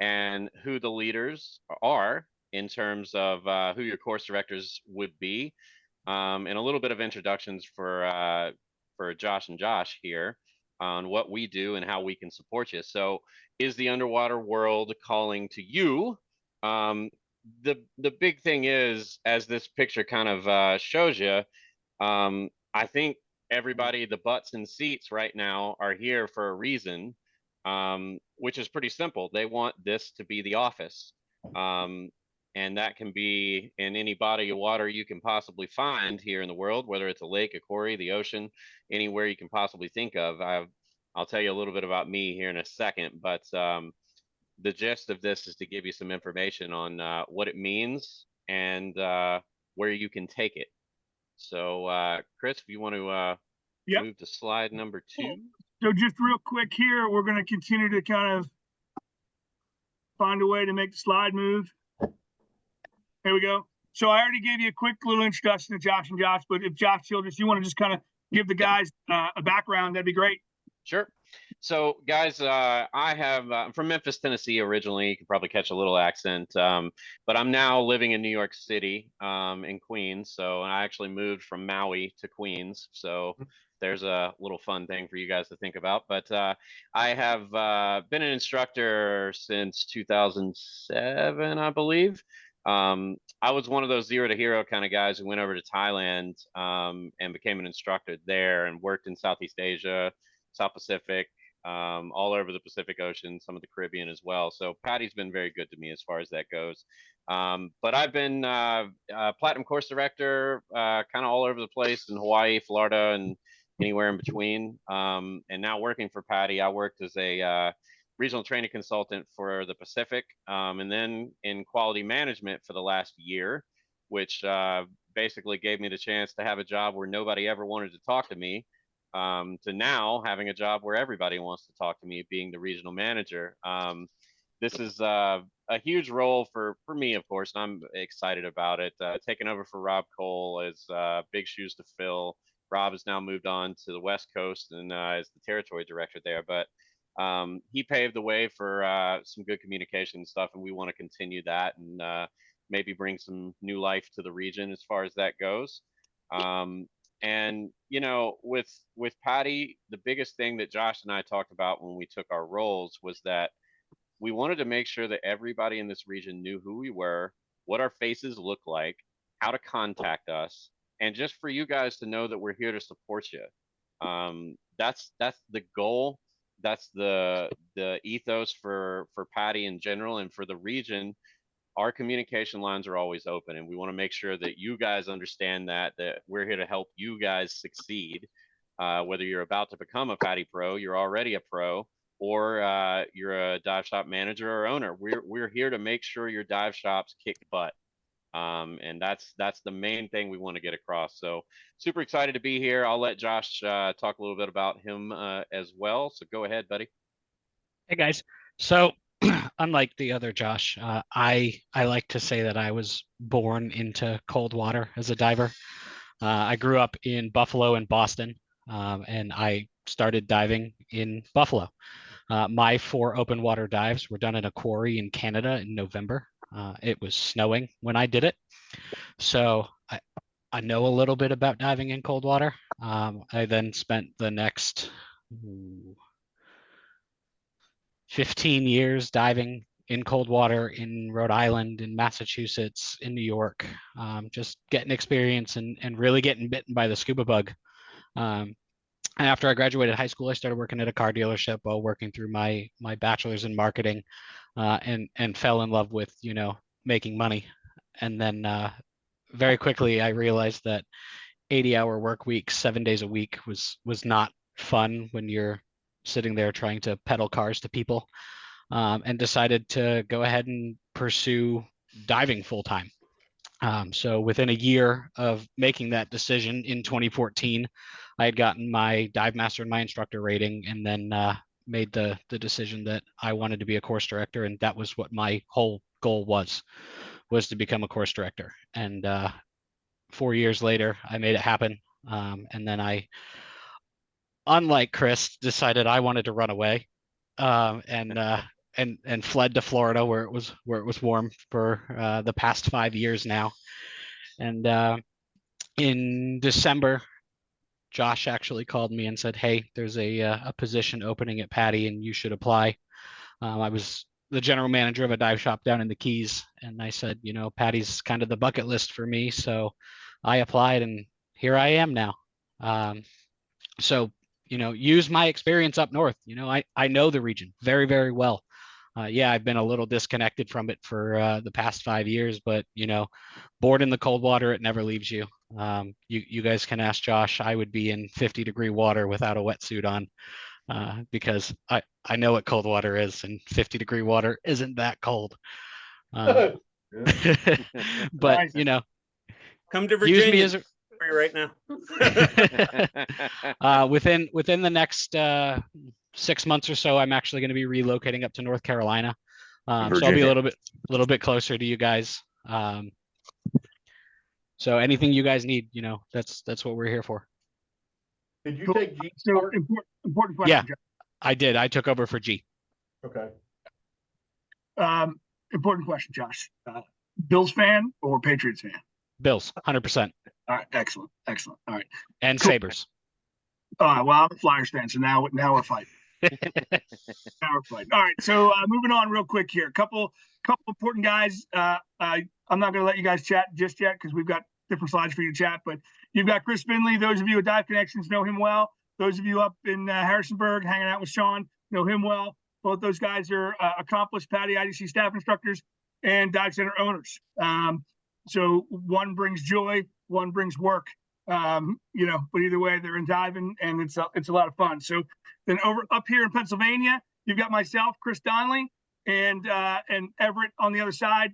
and who the leaders are in terms of who your course directors would be, and a little bit of introductions for Josh and Josh here on what we do and how we can support you. So, is the underwater world calling to you? Um, the big thing is, as this picture kind of shows you, I think everybody, the butts and seats right now, are here for a reason, which is pretty simple. They want this to be the office. Um, and that can be in any body of water you can possibly find here in the world, whether it's a lake, a quarry, the ocean, anywhere you can possibly think of. I'll tell you a little bit about me here in a second, but the gist of this is to give you some information on what it means and where you can take it. So, Chris, if you want to Yep. move to slide number 2. So just real quick here, we're going to continue to kind of find a way to make the slide move. There we go. So I already gave you a quick little introduction to Josh and Josh, but if Josh Childress, you want to just kind of give the guys a background, that'd be great. Sure. So, guys, I'm from Memphis, Tennessee originally. You can probably catch a little accent, but I'm now living in New York City, in Queens. So, I actually moved from Maui to Queens. So, there's a little fun thing for you guys to think about. But I have been an instructor since 2007, I believe. I was one of those zero to hero kind of guys who went over to Thailand and became an instructor there and worked in Southeast Asia, South Pacific, all over the Pacific Ocean, some of the Caribbean as well. So PADI's been very good to me as far as that goes. But I've been platinum course director, kind of all over the place in Hawaii, Florida, and anywhere in between. And now working for PADI, I worked as a regional training consultant for the Pacific, and then in quality management for the last year, which basically gave me the chance to have a job where nobody ever wanted to talk to me, to now having a job where everybody wants to talk to me, being the regional manager. This is a huge role for me, of course, and I'm excited about it. Taking over for Rob Cole is big shoes to fill. Rob has now moved on to the West Coast and is the territory director there, but he paved the way for some good communication stuff, and we want to continue that and maybe bring some new life to the region as far as that goes. And with PADI, the biggest thing that Josh and I talked about when we took our roles was that we wanted to make sure that everybody in this region knew who we were, what our faces look like, how to contact us, and just for you guys to know that we're here to support you. That's the goal. That's the ethos for PADI in general, and for the region. Our communication lines are always open, and we want to make sure that you guys understand that we're here to help you guys succeed. Whether you're about to become a PADI Pro, you're already a pro, or you're a dive shop manager or owner. We're here to make sure your dive shops kick butt. And that's the main thing we want to get across. So super excited to be here. I'll let Josh talk a little bit about him as well. So go ahead, buddy. Hey guys. So unlike the other Josh, I like to say that I was born into cold water as a diver. I grew up in Buffalo and Boston, and I started diving in Buffalo. My 4 open water dives were done in a quarry in Canada in November. It was snowing when I did it. So I know a little bit about diving in cold water. I then spent the next 15 years diving in cold water in Rhode Island, in Massachusetts, in New York, just getting experience and really getting bitten by the scuba bug. After I graduated high school, I started working at a car dealership while working through my bachelor's in marketing, and fell in love with, making money. And then very quickly, I realized that 80-hour work weeks, 7 days a week was not fun when you're sitting there trying to peddle cars to people, and decided to go ahead and pursue diving full time. So within a year of making that decision in 2014, I had gotten my dive master and my instructor rating, and then made the decision that I wanted to be a course director, and that was what my whole goal was to become a course director. And 4 years later, I made it happen. And then I, unlike Chris, decided I wanted to run away, and and fled to Florida where it was warm for the past 5 years now. And in December, Josh actually called me and said, "Hey, there's a position opening at PADI, and you should apply." I was the general manager of a dive shop down in the Keys, and I said, PADI's kind of the bucket list for me, so I applied, and here I am now. So use my experience up north. I know the region very, very well. Yeah, I've been a little disconnected from it for the past 5 years, but bored in the cold water, it never leaves you. You guys can ask Josh. I would be in 50-degree water without a wetsuit on, because I know what cold water is, and 50-degree water isn't that cold. But Nice. Come to use me Virginia as right now. within the next 6 months or so, I'm actually going to be relocating up to North Carolina. So I'll be a little bit closer to you guys. So anything you guys need, that's what we're here for. Did you Cool. take G? So important question. Yeah. Josh. I did. I took over for G. Okay. Important question, Josh. Bills fan or Patriots fan? Bills, 100%. All right, excellent. All right. And Cool. Sabres. Well, I'm a Flyers fan, so now we're fighting. All right, so moving on real quick here. Couple important guys. I'm not going to let you guys chat just yet because we've got different slides for you to chat. But you've got Chris Finley. Those of you with Dive Connections know him well. Those of you up in Harrisonburg hanging out with Sean know him well. Both those guys are accomplished PADI IDC staff instructors and dive center owners. So one brings joy, one brings work. But either way, they're in diving, and it's a lot of fun. So then up here in Pennsylvania, you've got myself, Chris Donnelly, and Everett on the other side,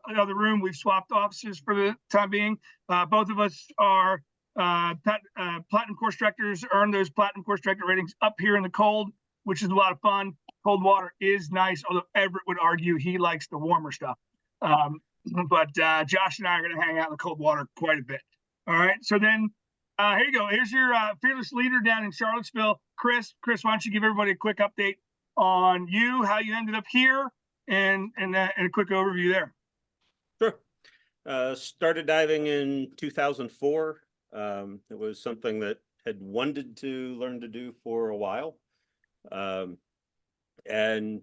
another room. We've swapped offices for the time being. Both of us are platinum course directors, earned those platinum course director ratings up here in the cold, which is a lot of fun. Cold water is nice, although Everett would argue he likes the warmer stuff. But Josh and I are going to hang out in the cold water quite a bit. All right. So then here you go. Here's your fearless leader down in Charlottesville, Chris. Chris, why don't you give everybody a quick update on you, how you ended up here, and a quick overview there. Sure. Started diving in 2004. It was something that had wanted to learn to do for a while. And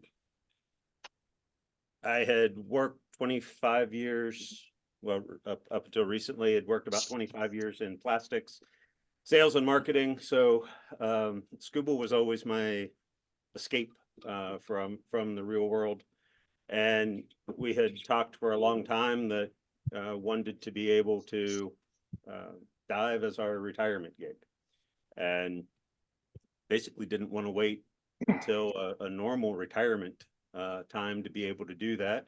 I had worked 25 years, well, up until recently, had worked about 25 years in plastics, sales and marketing. So scuba was always my escape from the real world. And we had talked for a long time that wanted to be able to dive as our retirement gig. And basically didn't want to wait until a normal retirement time to be able to do that.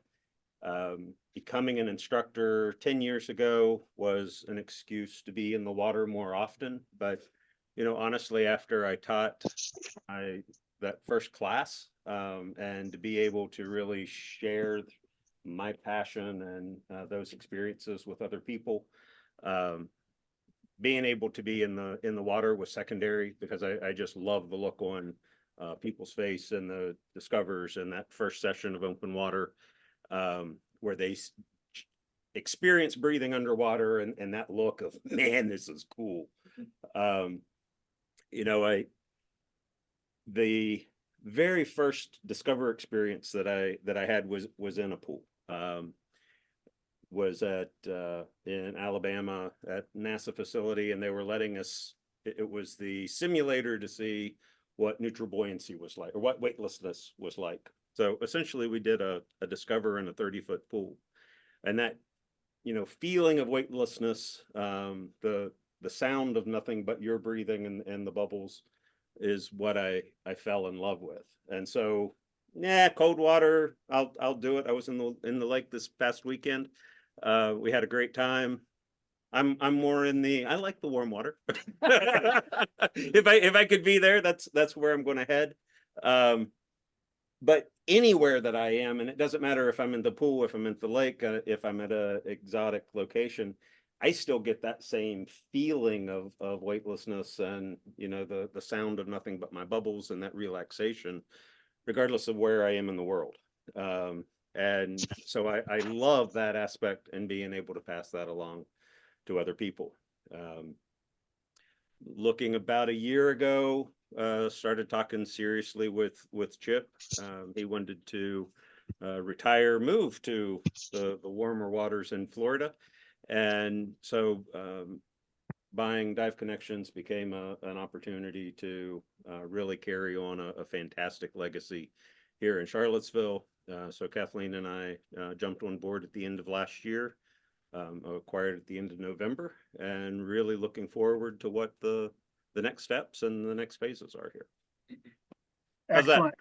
Becoming an instructor 10 years ago was an excuse to be in the water more often. But, honestly, after I taught that first class and to be able to really share my passion and those experiences with other people, being able to be in the water was secondary, because I just love the look on people's face and the discoverers in that first session of open water, where they experience breathing underwater and that look of, man, this is cool. The very first Discover experience that I had was in a pool. Was in Alabama at NASA facility, and they were letting us, it was the simulator to see what neutral buoyancy was like, or what weightlessness was like. So essentially we did a Discover in a 30-foot pool, and that, feeling of weightlessness, the sound of nothing but your breathing and the bubbles is what I fell in love with. And so, cold water, I'll do it. I was in the lake this past weekend. We had a great time. I'm more I like the warm water. If I could be there, that's where I'm going to head. But anywhere that I am, and it doesn't matter if I'm in the pool, if I'm in the lake, if I'm at a exotic location, I still get that same feeling of weightlessness and, the sound of nothing but my bubbles and that relaxation. regardless of where I am in the world. And so I love that aspect and being able to pass that along to other people. Looking about a year ago, started talking seriously with Chip. He wanted to retire, move to the warmer waters in Florida. And so buying Dive Connections became an opportunity to really carry on a fantastic legacy here in Charlottesville. So Kathleen and I jumped on board at the end of last year, acquired at the end of November, and really looking forward to what the next steps and the next phases are here. How's that? Excellent.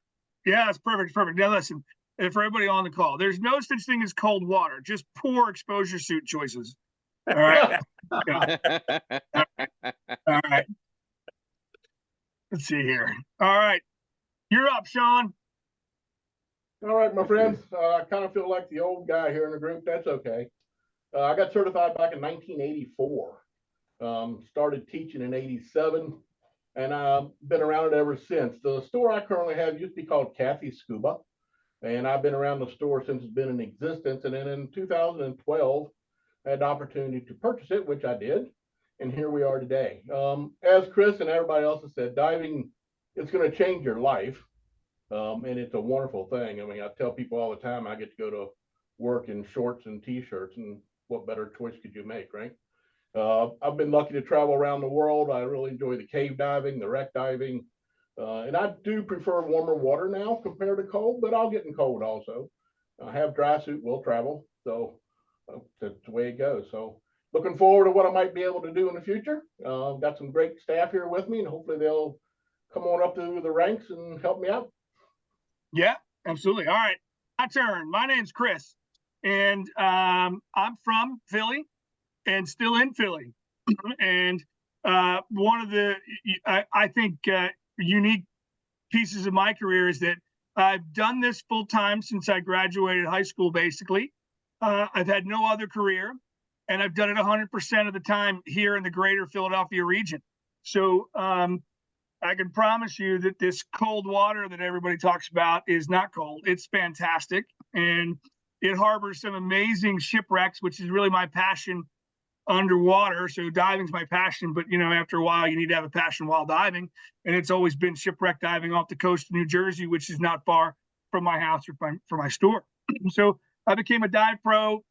Yeah, it's perfect. Perfect. Now listen, and for everybody on the call, there's no such thing as cold water, just poor exposure suit choices. All right. Yeah. All right. Let's see here. All right. You're up, Sean. All right, my friends. I kind of feel like the old guy here in the group. That's okay. I got certified back in 1984. Started teaching in 87, and I've been around it ever since. The store I currently have used to be called Kathy's Scuba, and I've been around the store since it's been in existence. And then in 2012, I had the opportunity to purchase it, which I did, and here we are today. As Chris and everybody else has said, diving, it's going to change your life, and it's a wonderful thing. I mean, I tell people all the time, I get to go to work in shorts and t-shirts, and what better choice could you make, right? I've been lucky to travel around the world. I really enjoy the cave diving, the wreck diving, and I do prefer warmer water now compared to cold, but I'll get in cold also. I have dry suit, will travel, so that's the way it goes. So looking forward to what I might be able to do in the future. Got some great staff here with me, and hopefully they'll come on up through the ranks and help me out. Yeah, absolutely. All right, my turn. My name's Chris, and I'm from Philly and still in Philly. And one of the, I think, unique pieces of my career is that I've done this full time since I graduated high school, basically. I've had no other career, and I've done it 100% of the time here in the greater Philadelphia region. So I can promise you that this cold water that everybody talks about is not cold. It's fantastic, and it harbors some amazing shipwrecks, which is really my passion underwater. So diving's my passion, but after a while you need to have a passion while diving, and it's always been shipwreck diving off the coast of New Jersey, which is not far from my house or from my store. So I became a dive pro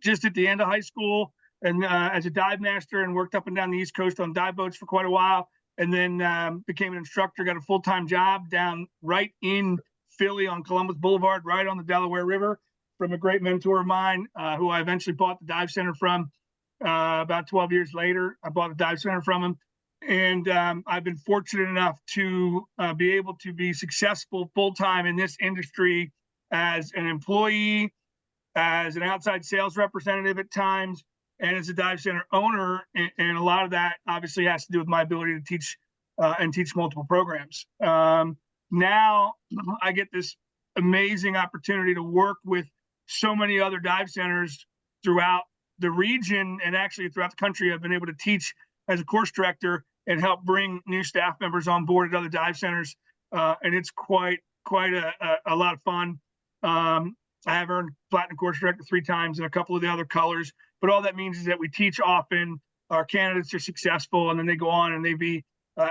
just at the end of high school, and as a dive master, and worked up and down the East Coast on dive boats for quite a while, and then became an instructor, got a full-time job down right in Philly on Columbus Boulevard, right on the Delaware River, from a great mentor of mine, who I eventually bought the dive center from. About 12 years later, I bought a dive center from him, and I've been fortunate enough to be able to be successful full-time in this industry as an employee, as an outside sales representative at times, and as a dive center owner. And a lot of that obviously has to do with my ability to teach and teach multiple programs. Now I get this amazing opportunity to work with so many other dive centers throughout the region, and actually throughout the country. I've been able to teach as a course director and help bring new staff members on board at other dive centers. And it's quite a lot of fun. I have earned Platinum Course Director 3 times and a couple of the other colors, but all that means is that we teach often, our candidates are successful, and then they go on and they be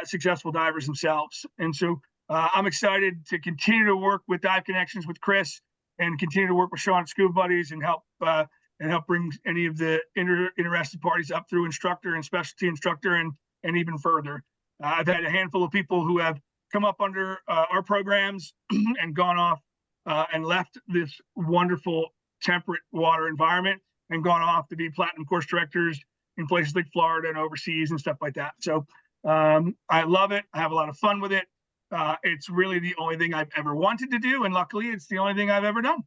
successful divers themselves. And so I'm excited to continue to work with Dive Connections with Chris, and continue to work with Sean at Scuba Buddies, and help bring any of the interested parties up through instructor and specialty instructor, and even further. I've had a handful of people who have come up under our programs and gone off and left this wonderful temperate water environment and gone off to be Platinum Course Directors in places like Florida and overseas and stuff like that. So I love it. I have a lot of fun with it. It's really the only thing I've ever wanted to do, and luckily it's the only thing I've ever done.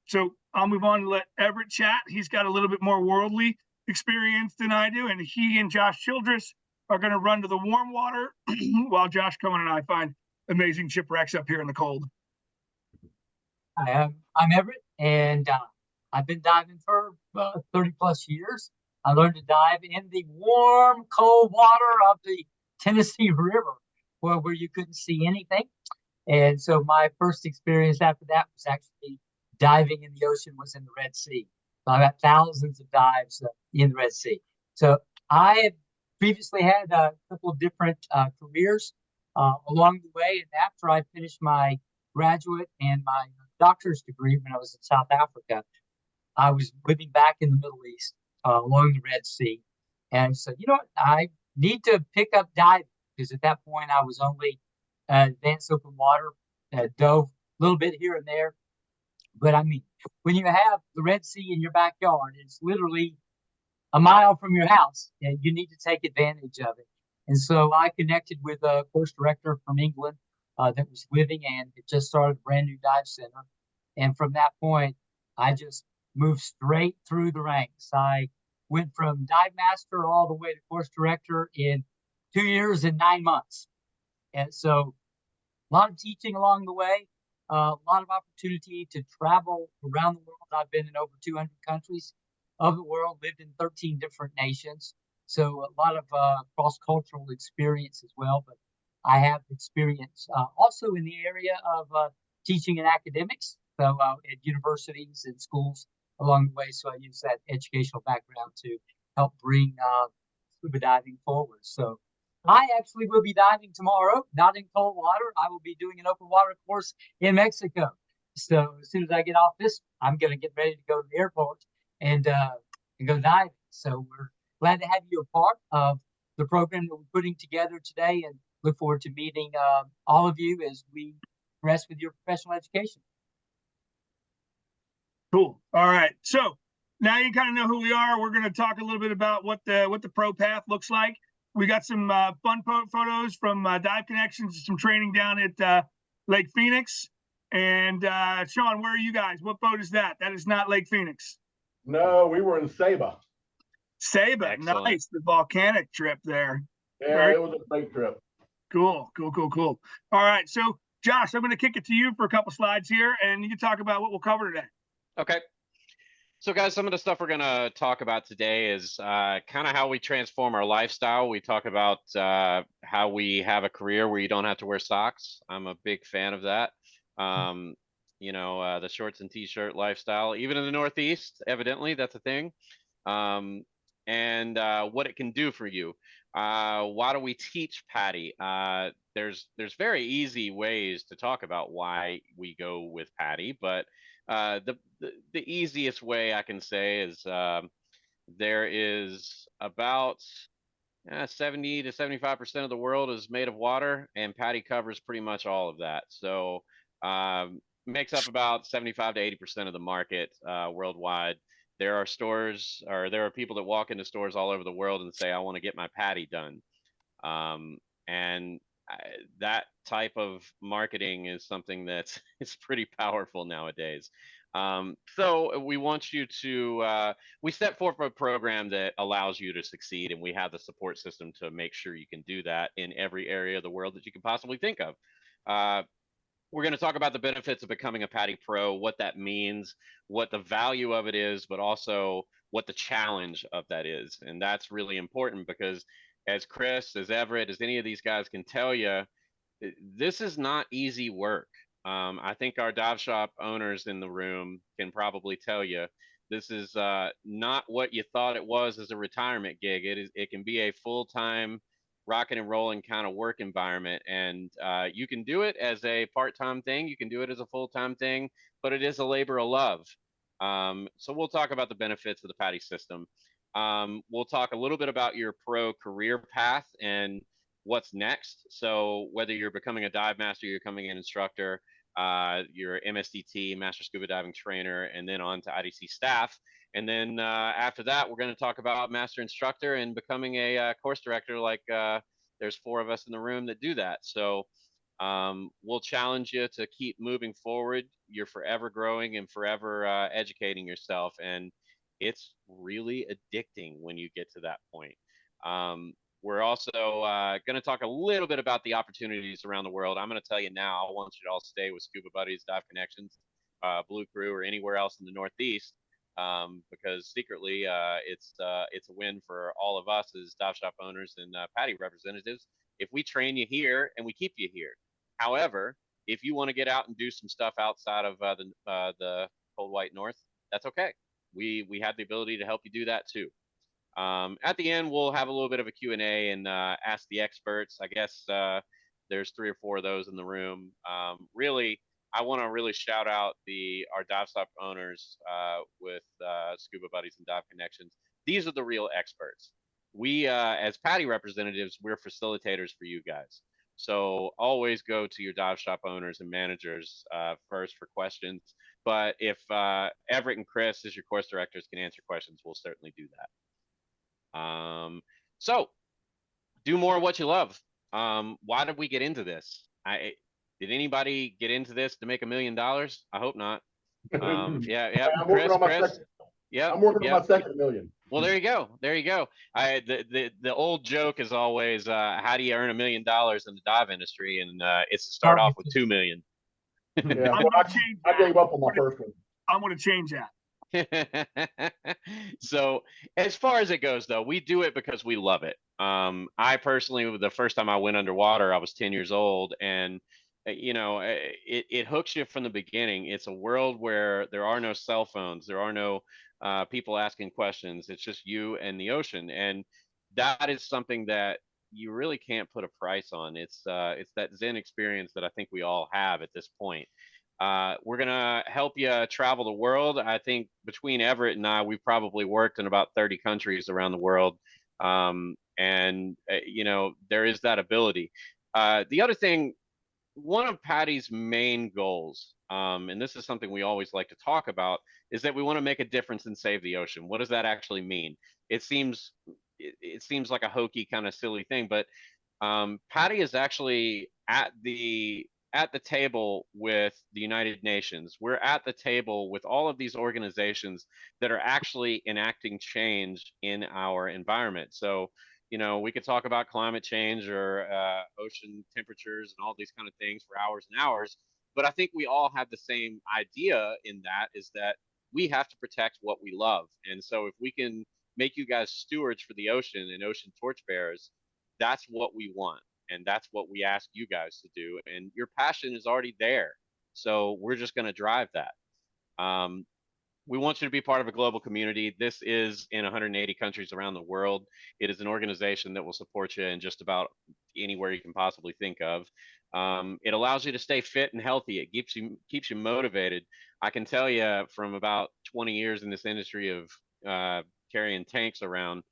So I'll move on and let Everett chat. He's got a little bit more worldly experience than I do, and he and Josh Childress are going to run to the warm water while Josh Cohen and I find amazing shipwrecks up here in the cold. I'm Everett, and I've been diving for 30 plus years. I learned to dive in the warm, cold water of the Tennessee River, where you couldn't see anything. And so my first experience after that was actually diving in the ocean, was in the Red Sea. So I've got thousands of dives in the Red Sea. So I had previously had a couple of different careers along the way. And after I finished my graduate and my doctor's degree when I was in South Africa, I was living back in the Middle East along the Red Sea. And so, you know what? I need to pick up diving, because at that point I was only advanced open water, dove a little bit here and there. But I mean, when you have the Red Sea in your backyard, it's literally a mile from your house, and you need to take advantage of it. And so I connected with a course director from England that was living and it just started a brand new dive center. And from that point, I just moved straight through the ranks. I went from dive master all the way to course director in 2 years and 9 months. And so a lot of teaching along the way, a lot of opportunity to travel around the world. I've been in over 200 countries of the world, lived in 13 different nations. So a lot of cross-cultural experience as well. But I have experience also in the area of teaching and academics, so at universities and schools along the way. So I use that educational background to help bring scuba diving forward. So I actually will be diving tomorrow, not in cold water. I will be doing an open water course in Mexico. So as soon as I get off this, I'm going to get ready to go to the airport and go diving. So we're glad to have you a part of the program that we're putting together today, and look forward to meeting all of you as we progress with your professional education. Cool. All right. So now you kind of know who we are. We're going to talk a little bit about what the pro path looks like. We got some fun photos from Dive Connections, some training down at Lake Phoenix. And Sean, where are you guys? What boat is that? That is not Lake Phoenix. No, we were in Saba. Saba, Excellent. nice. The volcanic trip there. Yeah, it was a great trip. Cool. All right. So Josh, I'm going to kick it to you for a couple slides here, and you can talk about what we'll cover today. Okay. So guys, some of the stuff we're going to talk about today is kind of how we transform our lifestyle. We talk about how we have a career where you don't have to wear socks. I'm a big fan of that. You know, the shorts and t-shirt lifestyle, even in the Northeast, evidently that's a thing. And what it can do for you. Why do we teach PADI? There's very easy ways to talk about why we go with PADI, but the easiest way I can say is there is about 70 to 75% of the world is made of water, and PADI covers pretty much all of that. So makes up about 75 to 80% of the market worldwide. There are stores, or there are people that walk into stores all over the world and say, I want to get my PADI done. And that type of marketing is something that's it's pretty powerful nowadays. So we want you to, we set forth a program that allows you to succeed, and we have the support system to make sure you can do that in every area of the world that you can possibly think of. We're going to talk about the benefits of becoming a PADI Pro, what that means, what the value of it is, but also what the challenge of that is. And that's really important because as Chris, as Everett, as any of these guys can tell you, this is not easy work. I think our dive shop owners in the room can probably tell you this is not what you thought it was as a retirement gig. It can be a full-time rocking and rolling kind of work environment, and you can do it as a part-time thing, you can do it as a full-time thing, but it is a labor of love. So we'll talk about the benefits of the PADI system. We'll talk a little bit about your pro career path and what's next. So whether you're becoming a dive master, you're becoming an instructor, you're MSDT, Master Scuba Diving Trainer, and then on to IDC staff. And then after that, we're going to talk about Master Instructor and becoming a course director. Like there's 4 of us in the room that do that. So we'll challenge you to keep moving forward. You're forever growing and forever educating yourself. And it's really addicting when you get to that point. We're also going to talk a little bit about the opportunities around the world. I'm going to tell you now, I want you to all stay with Scuba Buddies, Dive Connections, Blue Crew, or anywhere else in the Northeast, because secretly it's a win for all of us as dive shop owners and PADI representatives if we train you here and we keep you here. However, if you want to get out and do some stuff outside of the cold white north, that's okay. We have the ability to help you do that too. At the end, we'll have a little bit of a Q&A and ask the experts. I guess there's 3 or 4 of those in the room. Really, I want to really shout out our dive shop owners with Scuba Buddies and Dive Connections. These are the real experts. We, as PADI representatives, we're facilitators for you guys. So always go to your dive shop owners and managers first for questions. But if Everett and Chris, as your course directors, can answer questions, we'll certainly do that. So do more of what you love. Why did we get into this? Did anybody get into this to make $1 million? I hope not. Yeah. I'm working on my second. Yeah. I'm working on my second million. Well, there you go. There you go. The old joke is always, how do you earn $1 million in the dive industry? And it's to start off with 2 million. Yeah, I gave up on my first one. I'm going to change that. So as far as it goes, though, we do it because we love it. I personally, the first time I went underwater, I was 10 years old, and it hooks you from the beginning. It's a world where there are no cell phones, there are no people asking questions. It's just you and the ocean, and that is something that you really can't put a price on. It's that Zen experience that I think we all have at this point. We're going to help you travel the world. I think between Everett and I, we've probably worked in about 30 countries around the world. There is that ability. The other thing, one of PADI's main goals, and this is something we always like to talk about, is that we want to make a difference and save the ocean. What does that actually mean? It seems like a hokey kind of silly thing, but PADI is actually at the table with the United Nations. We're at the table with all of these organizations that are actually enacting change in our environment. So, we could talk about climate change or ocean temperatures and all these kind of things for hours and hours. But I think we all have the same idea in that, is that we have to protect what we love. And so if we can make you guys stewards for the ocean and ocean torchbearers, that's what we want. And that's what we ask you guys to do. And your passion is already there. So we're just going to drive that. We want you to be part of a global community. This is in 180 countries around the world. It is an organization that will support you in just about anywhere you can possibly think of. It allows you to stay fit and healthy. It keeps you motivated. I can tell you from about 20 years in this industry of carrying tanks around,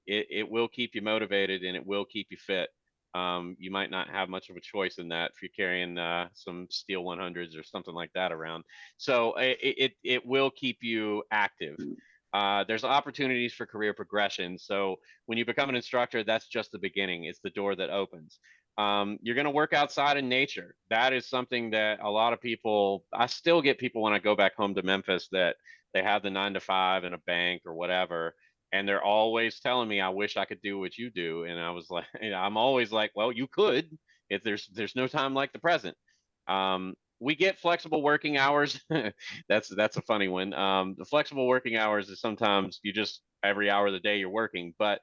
it will keep you motivated and it will keep you fit. You might not have much of a choice in that if you're carrying some steel 100s or something like that around. So it will keep you active. There's opportunities for career progression. So when you become an instructor, that's just the beginning. It's the door that opens. You're going to work outside in nature. That is something that a lot of people, I still get people when I go back home to Memphis that they have the 9-to-5 in a bank or whatever. And they're always telling me, I wish I could do what you do. And I was like, I'm always like, well, you could, if there's no time like the present. We get flexible working hours. That's a funny one. The flexible working hours is sometimes you just every hour of the day you're working, but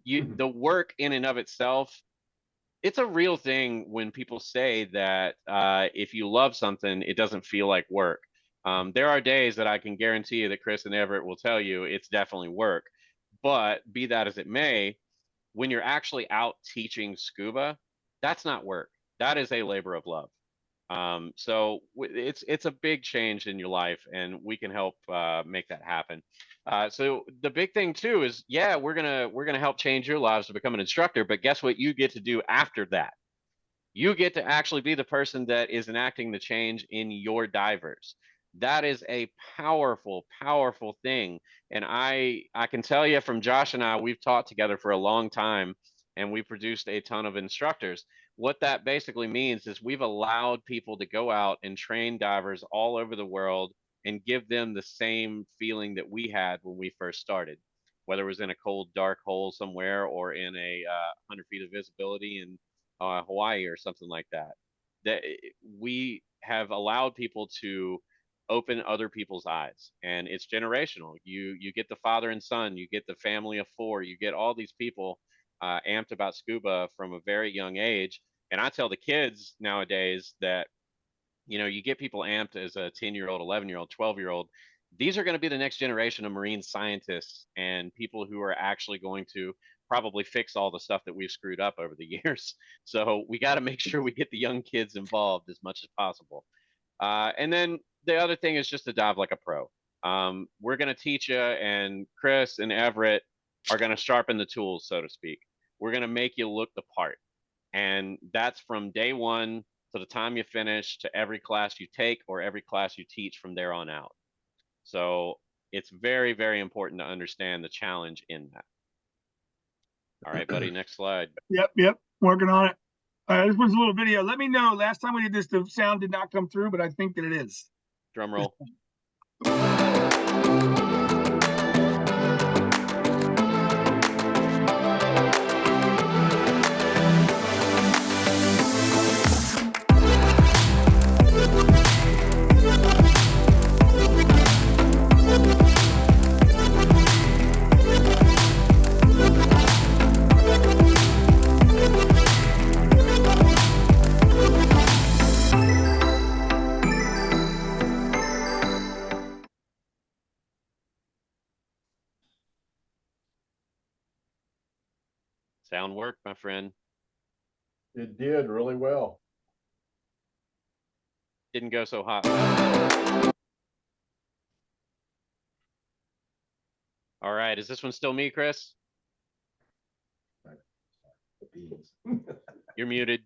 the work in and of itself, it's a real thing when people say that if you love something, it doesn't feel like work. There are days that I can guarantee you that Chris and Everett will tell you it's definitely work. But be that as it may, when you're actually out teaching scuba, that's not work. That is a labor of love. So it's a big change in your life, and we can help make that happen. So the big thing too is, yeah, we're gonna help change your lives to become an instructor. But guess what you get to do after that? You get to actually be the person that is enacting the change in your divers. That is a powerful, powerful thing. And I can tell you from Josh and I, we've taught together for a long time, and we produced a ton of instructors. What that basically means is we've allowed people to go out and train divers all over the world and give them the same feeling that we had when we first started, whether it was in a cold, dark hole somewhere or in a 100 feet of visibility in Hawaii or something like that. That we have allowed people to open other people's eyes, and it's generational. You get the father and son, you get the family of 4, you get all these people amped about scuba from a very young age, And I tell the kids nowadays that, you know, you get people amped as a 10-year-old, 11-year-old, 12-year-old. These are going to be the next generation of marine scientists and people who are actually going to probably fix all the stuff that we've screwed up over the years. So we got to make sure we get the young kids involved as much as possible. And then the other thing is just to dive like a pro. We're going to teach you, and Chris and Everett are going to sharpen the tools, so to speak. We're going to make you look the part. And that's from day one to the time you finish to every class you take or every class you teach from there on out. So it's very, very important to understand the challenge in that. All right, buddy, next slide. Yep. Working on it. This was a little video. Let me know. Last time we did this, the sound did not come through, but I think that it is. Drum roll. Sound work, my friend. It did really well. Didn't go so hot. All right, is this one still me, Chris? You're muted.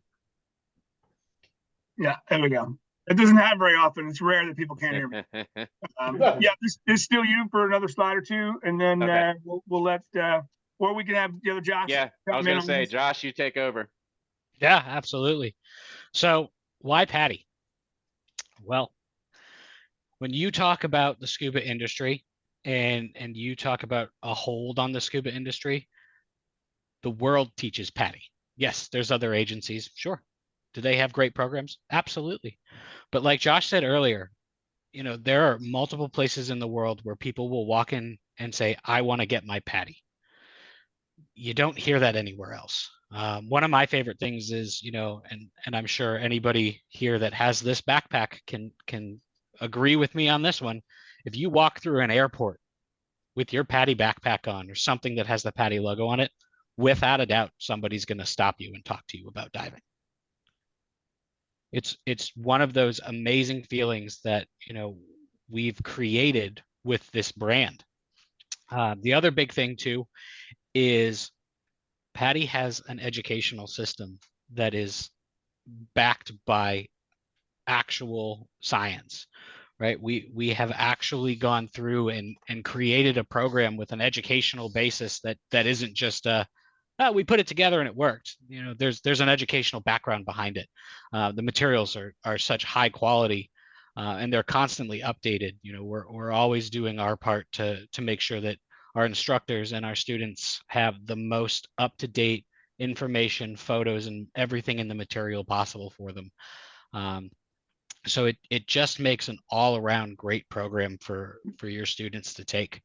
Yeah, there we go. It doesn't happen very often. It's rare that people can't hear me. Yeah, this is still you for another slide or two, and then Okay. we'll let or we can have the other Josh. Yeah, I was going to say, Josh, you take over. Yeah, absolutely. So why PADI? Well, when you talk about the scuba industry and you talk about a hold on the scuba industry, the world teaches PADI. Yes, there's other agencies. Sure. Do they have great programs? Absolutely. But like Josh said earlier, you know, there are multiple places in the world where people will walk in and say, I want to get my PADI. You don't hear that anywhere else. One of my favorite things is, you know, and I'm sure anybody here that has this backpack can agree with me on this one. If you walk through an airport with your PADI backpack on or something that has the PADI logo on it, without a doubt, somebody's going to stop you and talk to you about diving. It's one of those amazing feelings that, you know, we've created with this brand. The other big thing too is PADI has an educational system that is backed by actual science, right? We have actually gone through and created a program with an educational basis that isn't just we put it together and it worked. You know, there's an educational background behind it. The materials are such high quality, and they're constantly updated. You know, we're always doing our part to make sure that our instructors and our students have the most up-to-date information, photos, and everything in the material possible for them. So it just makes an all-around great program for your students to take.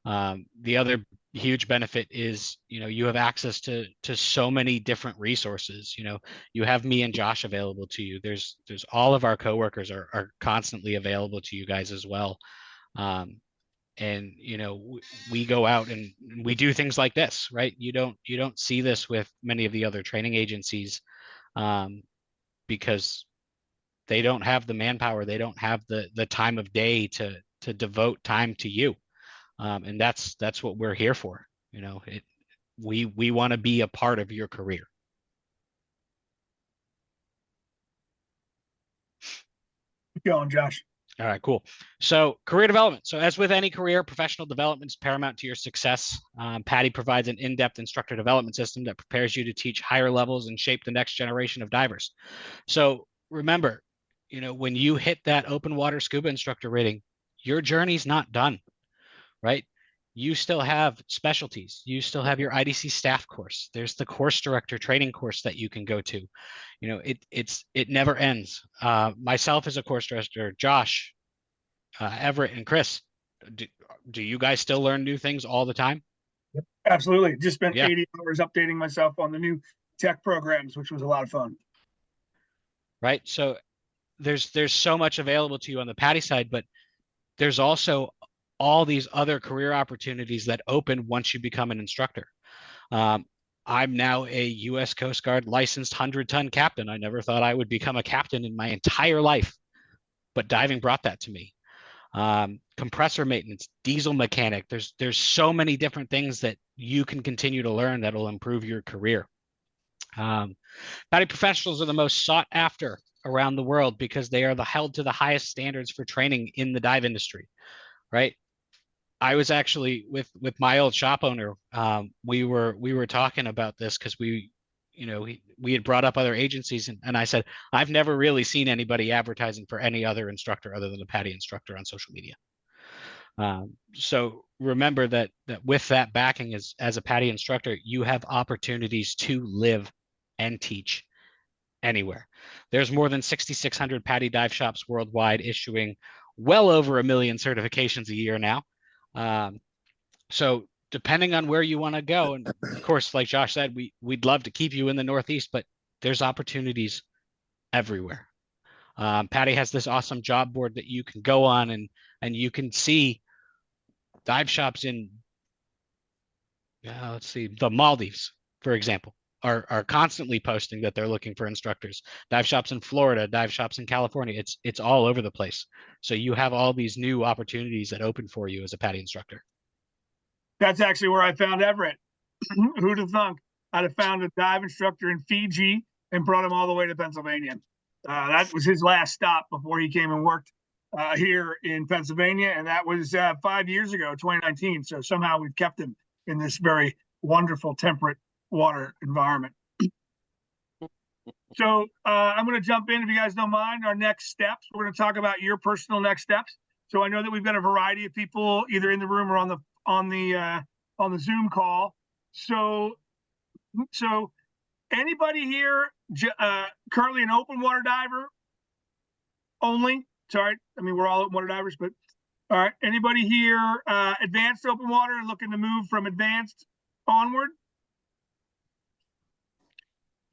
The other huge benefit is, you know, you have access to so many different resources. You know, you have me and Josh available to you. There's all of our coworkers are constantly available to you guys as well. And you know, we go out and we do things like this, right? You don't see this with many of the other training agencies, because they don't have the manpower, they don't have the time of day to devote time to you. And that's what we're here for. You know, we want to be a part of your career. Keep going, Josh. All right, cool. So career development. So as with any career, professional development is paramount to your success. PADI provides an in-depth instructor development system that prepares you to teach higher levels and shape the next generation of divers. So remember, you know, when you hit that open water scuba instructor rating, your journey's not done, right? You still have specialties. You still have your IDC staff course. There's the course director training course that you can go to. You know, it never ends. Myself as a course director, Josh, Everett, and Chris, do you guys still learn new things all the time? Absolutely. Just spent Yeah. 80 hours updating myself on the new tech programs, which was a lot of fun. right? So there's so much available to you on the PADI side, but there's also all these other career opportunities that open once you become an instructor. I'm now a U.S. Coast Guard licensed 100-ton captain. I never thought I would become a captain in my entire life, but diving brought that to me. Compressor maintenance, diesel mechanic. There's so many different things that you can continue to learn that'll improve your career. PADI professionals are the most sought after around the world because they are held to the highest standards for training in the dive industry, right? I was actually with my old shop owner. We were talking about this because we had brought up other agencies, and I said, I've never really seen anybody advertising for any other instructor other than a PADI instructor on social media. So remember that with that backing as a PADI instructor, you have opportunities to live and teach anywhere. There's more than 6,600 PADI dive shops worldwide, issuing well over 1 million certifications a year now. So depending on where you want to go, and of course, like Josh said, we'd love to keep you in the Northeast, but there's opportunities everywhere. PADI has this awesome job board that you can go on, and you can see dive shops in, let's see, the Maldives, for example, are constantly posting that they're looking for instructors. Dive shops in Florida, dive shops in California, it's all over the place. So you have all these new opportunities that open for you as a PADI instructor. That's actually where I found Everett. Who'd have thunk I'd have found a dive instructor in Fiji and brought him all the way to Pennsylvania. That was his last stop before he came and worked here in Pennsylvania, and that was 5 years ago, 2019. So somehow we've kept him in this very wonderful temperate water environment. So I'm going to jump in, if you guys don't mind, our next steps. We're going to talk about your personal next steps. So I know that we've got a variety of people either in the room or on the Zoom call. So anybody here currently an open water diver only? Sorry, I mean, we're all open water divers, but all right. Anybody here advanced open water and looking to move from advanced onward?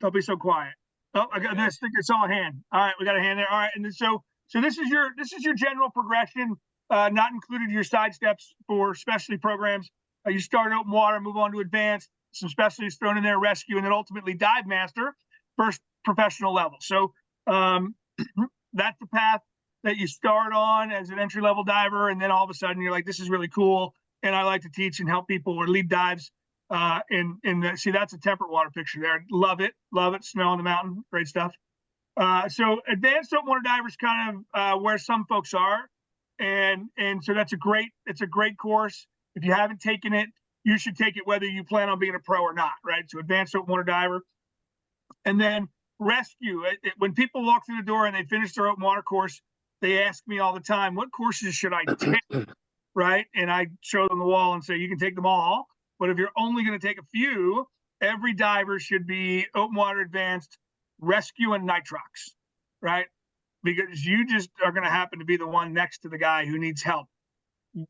Don't be so quiet. Oh, I got this. I think I saw a hand. All right, we got a hand there. All right, and so this is your general progression, not included your side steps for specialty programs. You start open water, move on to advanced, some specialties thrown in there, rescue, and then ultimately dive master, first professional level. So that's the path that you start on as an entry-level diver, and then all of a sudden you're like, this is really cool, and I like to teach and help people or lead dives. See, that's a temperate water picture there. Love it, smelling the mountain, great stuff. So advanced open water divers kind of where some folks are, and so it's a great course. If you haven't taken it, you should take it whether you plan on being a pro or not, right? So advanced open water diver. And then rescue. When people walk through the door and they finish their open water course, they ask me all the time, what courses should I take, right? And I show them the wall and say, you can take them all, but if you're only going to take a few, every diver should be open water advanced, rescue, and nitrox, right? Because you just are going to happen to be the one next to the guy who needs help.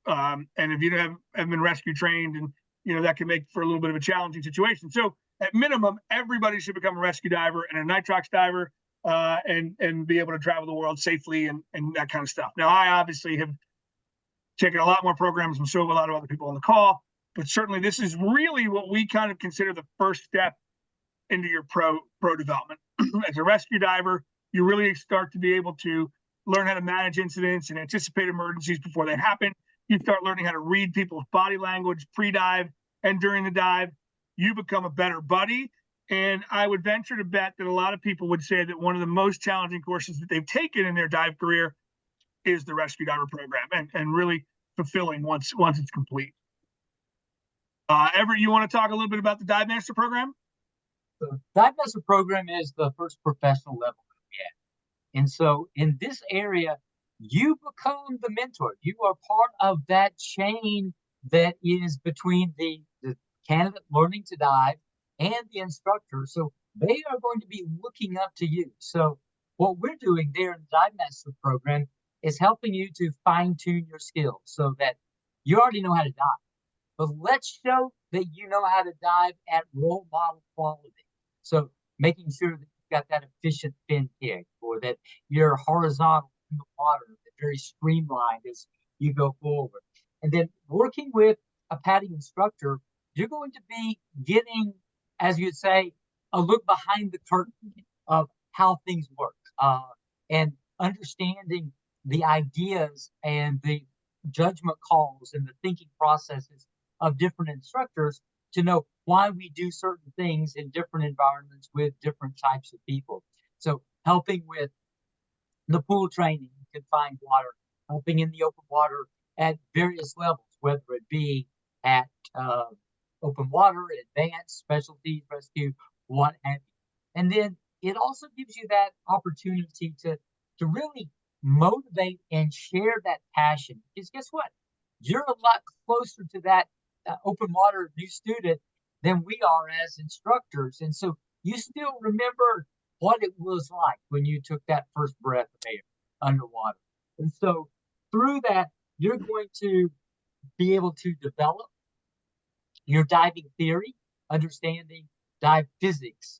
And if you have been rescue trained, and that can make for a little bit of a challenging situation. So at minimum, everybody should become a rescue diver and a nitrox diver, and be able to travel the world safely and that kind of stuff. Now, I obviously have taken a lot more programs, and so have a lot of other people on the call, but certainly this is really what we kind of consider the first step into your pro development. As a rescue diver, you really start to be able to learn how to manage incidents and anticipate emergencies before they happen. You start learning how to read people's body language pre-dive and during the dive. You become a better buddy. And I would venture to bet that a lot of people would say that one of the most challenging courses that they've taken in their dive career is the rescue diver program, and really fulfilling once it's complete. Everett, you want to talk a little bit about the Dive Master program? The Dive Master program is the first professional level that we have. And so in this area, you become the mentor. You are part of that chain that is between the candidate learning to dive and the instructor. So they are going to be looking up to you. So what we're doing there in the Dive Master program is helping you to fine-tune your skills so that you already know how to dive. But let's show that you know how to dive at role model quality. So making sure that you've got that efficient fin kick, or that you're horizontal in the water, very streamlined as you go forward. And then working with a PADI instructor, you're going to be getting, as you'd say, a look behind the curtain of how things work, and understanding the ideas and the judgment calls and the thinking processes of different instructors to know why we do certain things in different environments with different types of people. So helping with the pool training in confined water, helping in the open water at various levels, whether it be at open water, advanced, specialty, rescue, what have you. And then it also gives you that opportunity to really motivate and share that passion. Because guess what? You're a lot closer to that open water new student than we are as instructors. And so you still remember what it was like when you took that first breath of air underwater. And so through that, you're going to be able to develop your diving theory, understanding dive physics,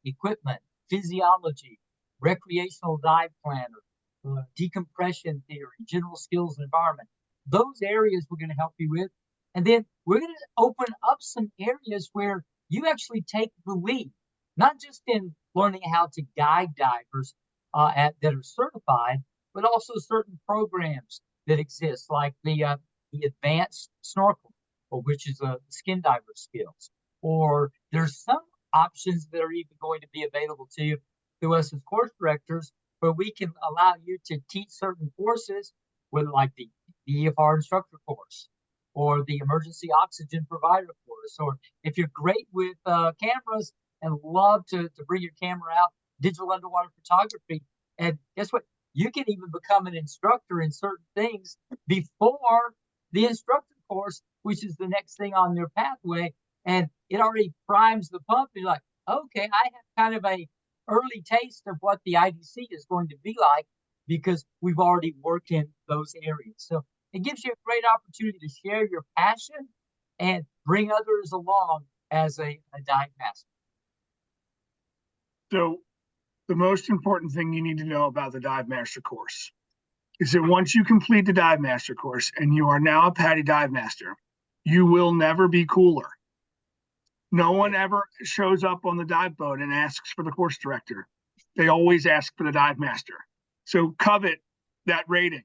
equipment, physiology, recreational dive planner, decompression theory, general skills and environment. Those areas we're going to help you with. And then we're going to open up some areas where you actually take the lead, not just in learning how to guide divers that are certified, but also certain programs that exist, like the advanced snorkel, or which is a skin diver skills. Or there's some options that are even going to be available to you through us as course directors, where we can allow you to teach certain courses, whether like the EFR instructor course, or the emergency oxygen provider course, or if you're great with cameras and love to bring your camera out, digital underwater photography. And guess what? You can even become an instructor in certain things before the instructor course, which is the next thing on their pathway. And it already primes the pump. You're like, okay, I have kind of a early taste of what the IDC is going to be like because we've already worked in those areas. So it gives you a great opportunity to share your passion and bring others along as a dive master. So the most important thing you need to know about the Dive Master course is that once you complete the Dive Master course and you are now a PADI Dive Master, you will never be cooler. No one ever shows up on the dive boat and asks for the course director. They always ask for the Dive Master. So covet that rating.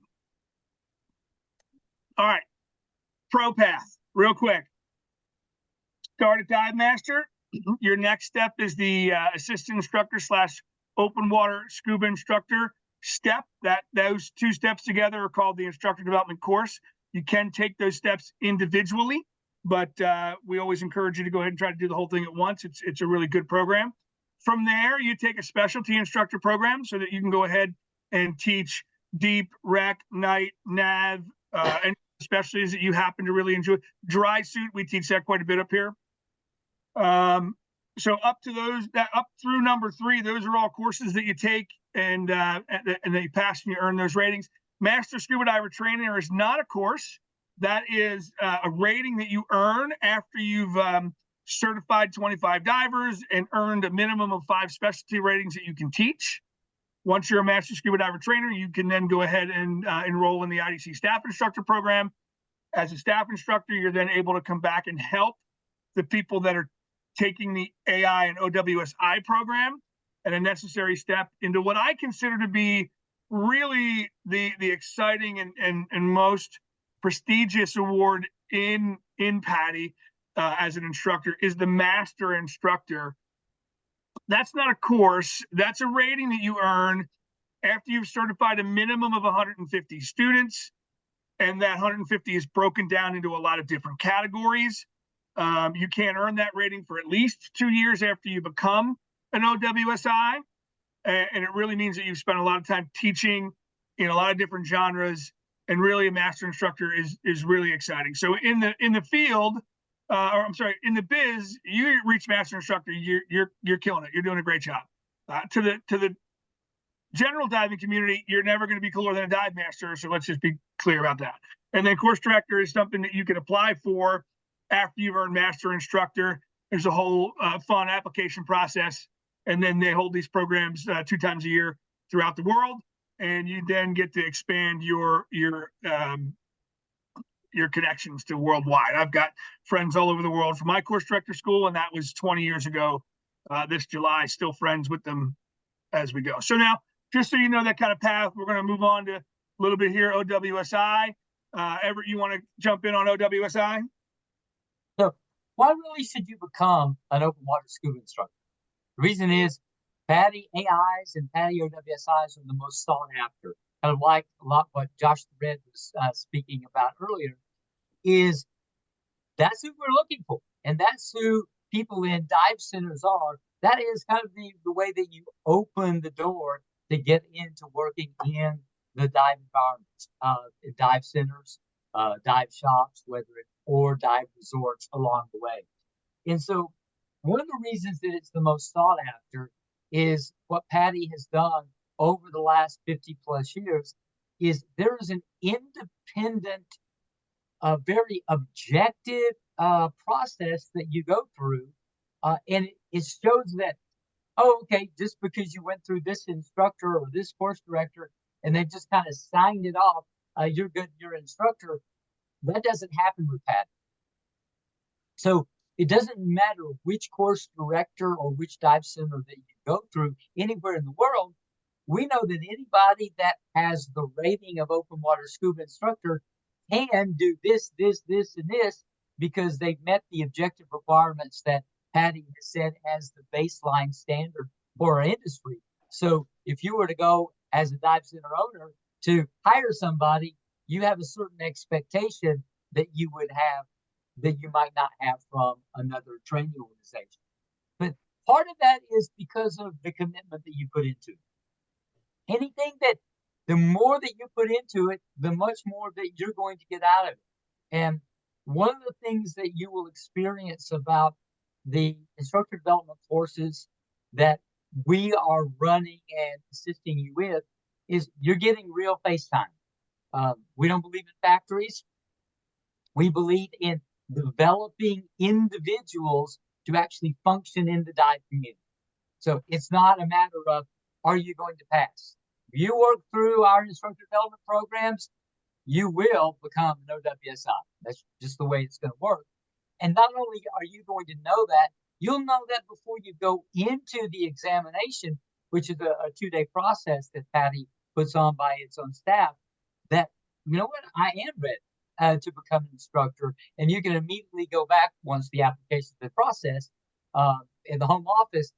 All right, Pro Path, real quick. Start at Dive Master. Your next step is the assistant instructor / open water scuba instructor step. Those two steps together are called the instructor development course. You can take those steps individually, but we always encourage you to go ahead and try to do the whole thing at once. It's a really good program. From there, you take a specialty instructor program so that you can go ahead and teach deep, rec, night, nav, and specialties that you happen to really enjoy. Dry suit, we teach that quite a bit up here. So up through number 3, those are all courses that you take and that you pass and you earn those ratings. Master Scuba Diver Trainer is not a course. That is a rating that you earn after you've certified 25 divers and earned a minimum of 5 specialty ratings that you can teach. Once you're a Master Scuba Diver Trainer, you can then go ahead and enroll in the IDC Staff Instructor Program. As a staff instructor, you're then able to come back and help the people that are taking the AI and OWSI program, and a necessary step into what I consider to be really the exciting and most prestigious award in PADI as an instructor is the Master Instructor. That's not a course. That's a rating that you earn after you've certified a minimum of 150 students, and that 150 is broken down into a lot of different categories. You can't earn that rating for at least 2 years after you become an OWSI. And it really means that you've spent a lot of time teaching in a lot of different genres, and really a master instructor is really exciting. So in the field, in the biz, you reach master instructor, you're killing it. You're doing a great job. To the general diving community, you're never going to be cooler than a dive master. So let's just be clear about that. And then course director is something that you can apply for after you've earned master instructor. There's a whole fun application process and then they hold these programs 2 times a year throughout the world, and you then get to expand your connections to worldwide. I've got friends all over the world from my course director school, and that was 20 years ago. This July, still friends with them as we go. So now, just so you know that kind of path, we're going to move on to a little bit here, OWSI. Everett, you want to jump in on OWSI? So why really should you become an open water scuba instructor? The reason is PADI AIs and PADI OWSIs are the most sought after. Kind of like a lot what Josh the Red was speaking about earlier, is that's who we're looking for. And that's who people in dive centers are. That is kind of the way that you open the door to get into working in the dive environments, dive centers, dive shops, or dive resorts along the way. And so one of the reasons that it's the most sought after is what PADI has done over the last 50 plus years is there is an independent, very objective process that you go through. And it shows that, oh, okay, just because you went through this instructor or this course director and they just kind of signed it off, you're good, you're an instructor. That doesn't happen with PADI. So it doesn't matter which course director or which dive center that you go through anywhere in the world. We know that anybody that has the rating of open water scuba instructor can do this, this, this, and this because they've met the objective requirements that PADI has set as the baseline standard for our industry. So if you were to go as a dive center owner to hire somebody, you have a certain expectation that you would have that you might not have from another training organization. But part of that is because of the commitment that you put into it. Anything that the more that you put into it, the much more that you're going to get out of it. And one of the things that you will experience about the instructor development courses that we are running and assisting you with is you're getting real face time. We don't believe in factories. We believe in developing individuals to actually function in the dive community. So it's not a matter of, are you going to pass? If you work through our instructor development programs, you will become an OWSI. That's just the way it's going to work. And not only are you going to know that, you'll know that before you go into the examination, which is a 2-day process that PADI puts on by its own staff, that, you know what, I am ready to become an instructor. And you can immediately go back once the application is processed in the home office,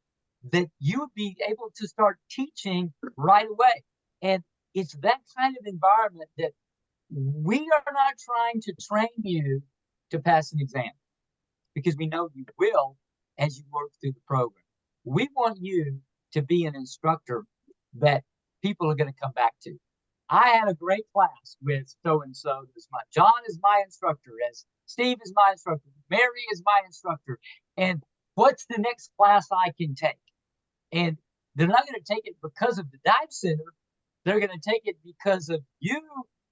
that you would be able to start teaching right away. And it's that kind of environment that we are not trying to train you to pass an exam, because we know you will as you work through the program. We want you to be an instructor that people are going to come back to. I had a great class with so-and-so. John is my instructor, as Steve is my instructor, Mary is my instructor. And what's the next class I can take? And they're not going to take it because of the dive center. They're going to take it because of you,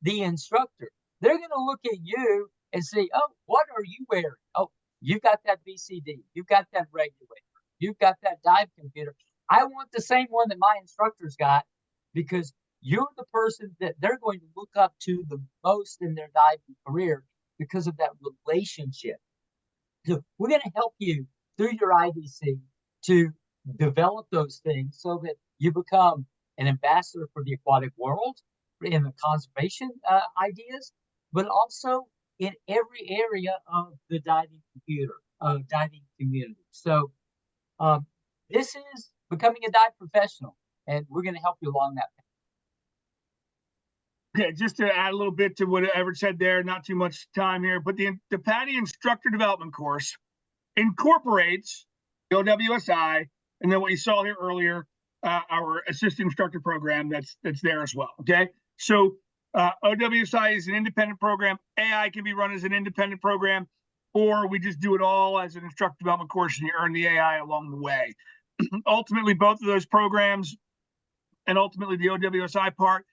the instructor. They're going to look at you and say, oh, what are you wearing? Oh, you've got that BCD. You've got that regulator. You've got that dive computer. I want the same one that my instructor's got, because you're the person that they're going to look up to the most in their diving career because of that relationship. So we're going to help you through your IDC to develop those things so that you become an ambassador for the aquatic world in the conservation ideas, but also in every area of the diving community. So this is becoming a dive professional, and we're going to help you along that path. Okay, just to add a little bit to what Everett said there, not too much time here, but the PADI instructor development course incorporates the OWSI, and then what you saw here earlier, our assistant instructor program that's there as well. Okay, so OWSI is an independent program. AI can be run as an independent program, or we just do it all as an instructor development course and you earn the AI along the way. Ultimately, both of those programs and ultimately the OWSI part,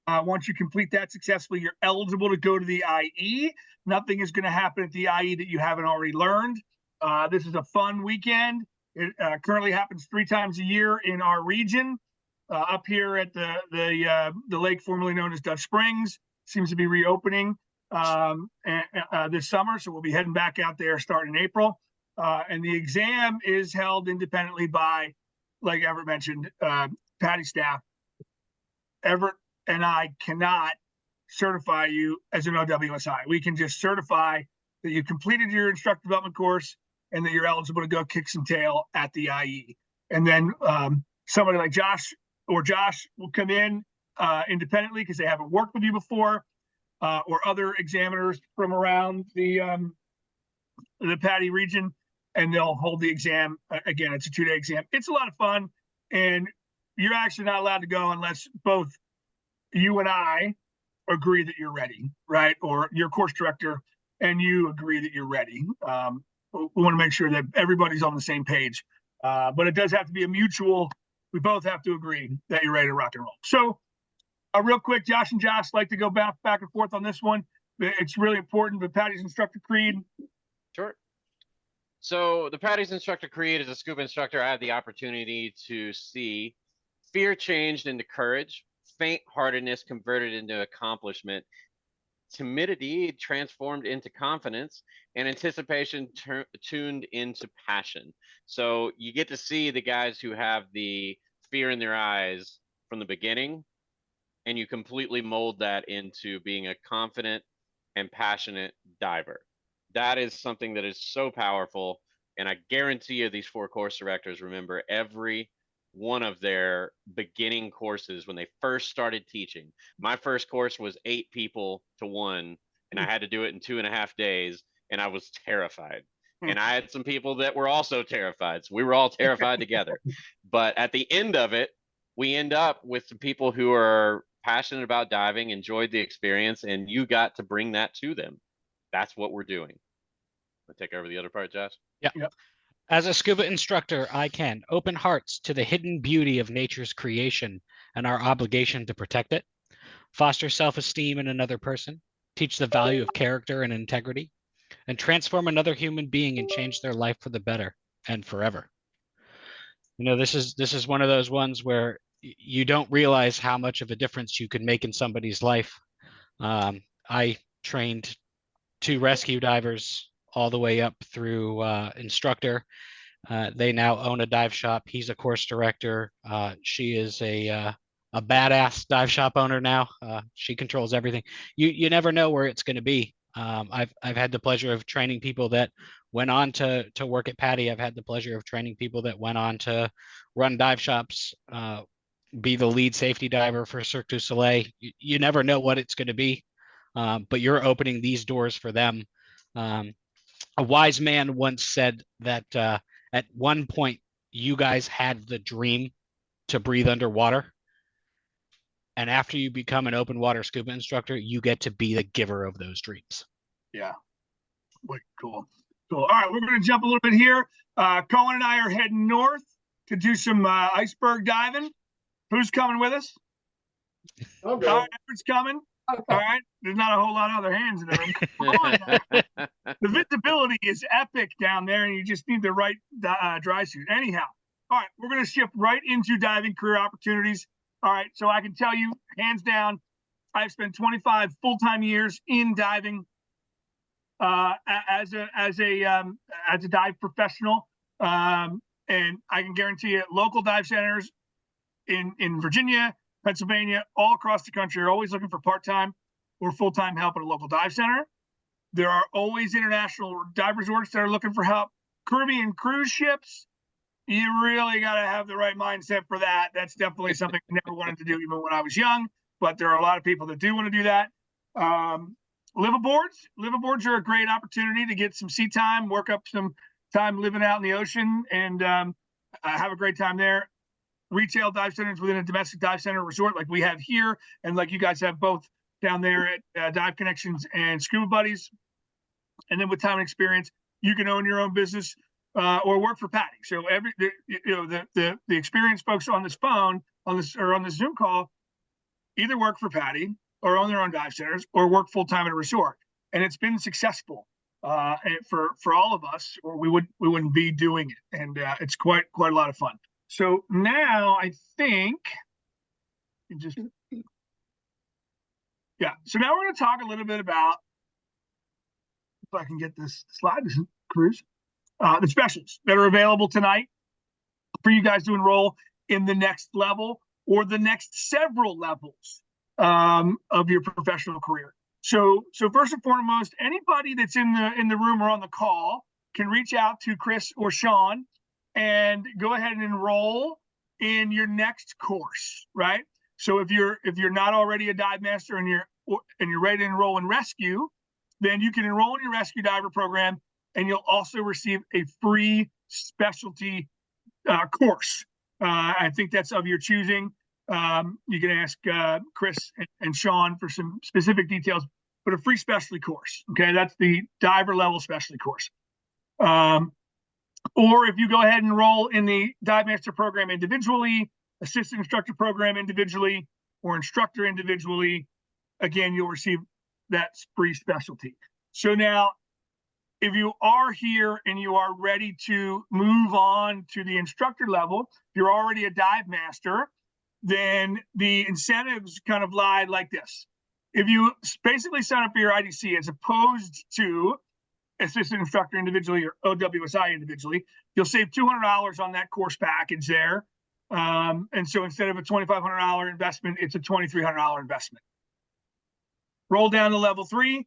once you complete that successfully, you're eligible to go to the IE. Nothing is going to happen at the IE that you haven't already learned. This is a fun weekend. It currently happens 3 times a year in our region. Up here at the lake formerly known as Dutch Springs, seems to be reopening this summer, so we'll be heading back out there starting in April. And the exam is held independently by, like Everett mentioned, PADI staff. Everett and I cannot certify you as an OWSI. We can just certify that you completed your instructor development course and that you're eligible to go kick some tail at the IE. And then somebody like Josh will come in independently because they haven't worked with you before, or other examiners from around the PADI region, and they'll hold the exam. Again, it's a 2-day exam. It's a lot of fun, and you're actually not allowed to go unless both you and I agree that you're ready, right? Or your course director and you agree that you're ready. We want to make sure that everybody's on the same page, but it does have to be a mutual. We both have to agree that you're ready to rock and roll. So real quick, Josh and Josh like to go back and forth on this one. It's really important, but PADI's instructor creed. Sure. So the PADI's instructor creed, as a scuba instructor, I had the opportunity to see fear changed into courage, faint-heartedness converted into accomplishment, timidity transformed into confidence, and anticipation tuned into passion. So you get to see the guys who have the fear in their eyes from the beginning, and you completely mold that into being a confident and passionate diver. That is something that is so powerful. And I guarantee you these 4 course directors remember every one of their beginning courses when they first started teaching. My first course was 8 people to 1, and I had to do it in 2.5 days, and I was terrified. And I had some people that were also terrified. So we were all terrified together. But at the end of it, we end up with some people who are passionate about diving, enjoyed the experience, and you got to bring that to them. That's what we're doing. I'll take over the other part, Josh. Yeah. Yep. As a scuba instructor, I can open hearts to the hidden beauty of nature's creation and our obligation to protect it, foster self-esteem in another person, teach the value of character and integrity, and transform another human being and change their life for the better and forever. You know, this is one of those ones where you don't realize how much of a difference you can make in somebody's life. I trained 2 rescue divers all the way up through instructor. They now own a dive shop. He's a course director. She is a badass dive shop owner now. She controls everything. You never know where it's going to be. I've had the pleasure of training people that went on to work at PADI. I've had the pleasure of training people that went on to run dive shops, be the lead safety diver for Cirque du Soleil. You never know what it's going to be, but you're opening these doors for them. A wise man once said that at one point you guys had the dream to breathe underwater, and after you become an open water scuba instructor, you get to be the giver of those dreams. Yeah. Wait, cool. All right, we're going to jump a little bit here. Cohen and I are heading north to do some iceberg diving. Who's coming with us? I'm All right, going. Everett's coming. Okay. All right, there's not a whole lot of other hands in the room. The visibility is epic down there, and you just need the right dry suit. Anyhow, all right, we're going to shift right into diving career opportunities. All right, so I can tell you, hands down, I've spent 25 full-time years in diving as a dive professional, and I can guarantee you, local dive centers in Virginia, Pennsylvania, all across the country are always looking for part-time or full-time help at a local dive center. There are always international dive resorts that are looking for help. Caribbean cruise ships, you really got to have the right mindset for that. That's definitely something I never wanted to do even when I was young, but there are a lot of people that do want to do that. Liveaboards are a great opportunity to get some sea time, work up some time living out in the ocean, and have a great time there. Retail dive centers within a domestic dive center resort like we have here, and like you guys have both down there at Dive Connections and Scuba Buddies. And then with time and experience, you can own your own business or work for PADI. So the experienced folks on this phone, on this Zoom call, either work for PADI or own their own dive centers or work full time at a resort. And it's been successful. and for all of us, or we wouldn't be doing it. And it's quite a lot of fun. So now I think just yeah. So now we're going to talk a little bit about, if I can get this slide, Cruz, the specials that are available tonight for you guys to enroll in the next level or the next several levels of your professional career. So first and foremost, anybody that's in the room or on the call can reach out to Chris or Sean and go ahead and enroll in your next course, right? So if you're not already a dive master and you're ready to enroll in rescue, then you can enroll in your rescue diver program, and you'll also receive a free specialty course. I think that's of your choosing. You can ask Chris and Sean for some specific details, but a free specialty course. Okay, that's the diver level specialty course. Or if you go ahead and enroll in the dive master program individually, assistant instructor program individually, or instructor individually, again, you'll receive that free specialty. So now, if you are here and you are ready to move on to the instructor level, if you're already a dive master, then the incentives kind of lie like this. If you basically sign up for your IDC as opposed to assistant instructor individually or OWSI individually, you'll save $200 on that course package there. And so instead of a $2,500 investment, it's a $2,300 investment. Roll down to level 3.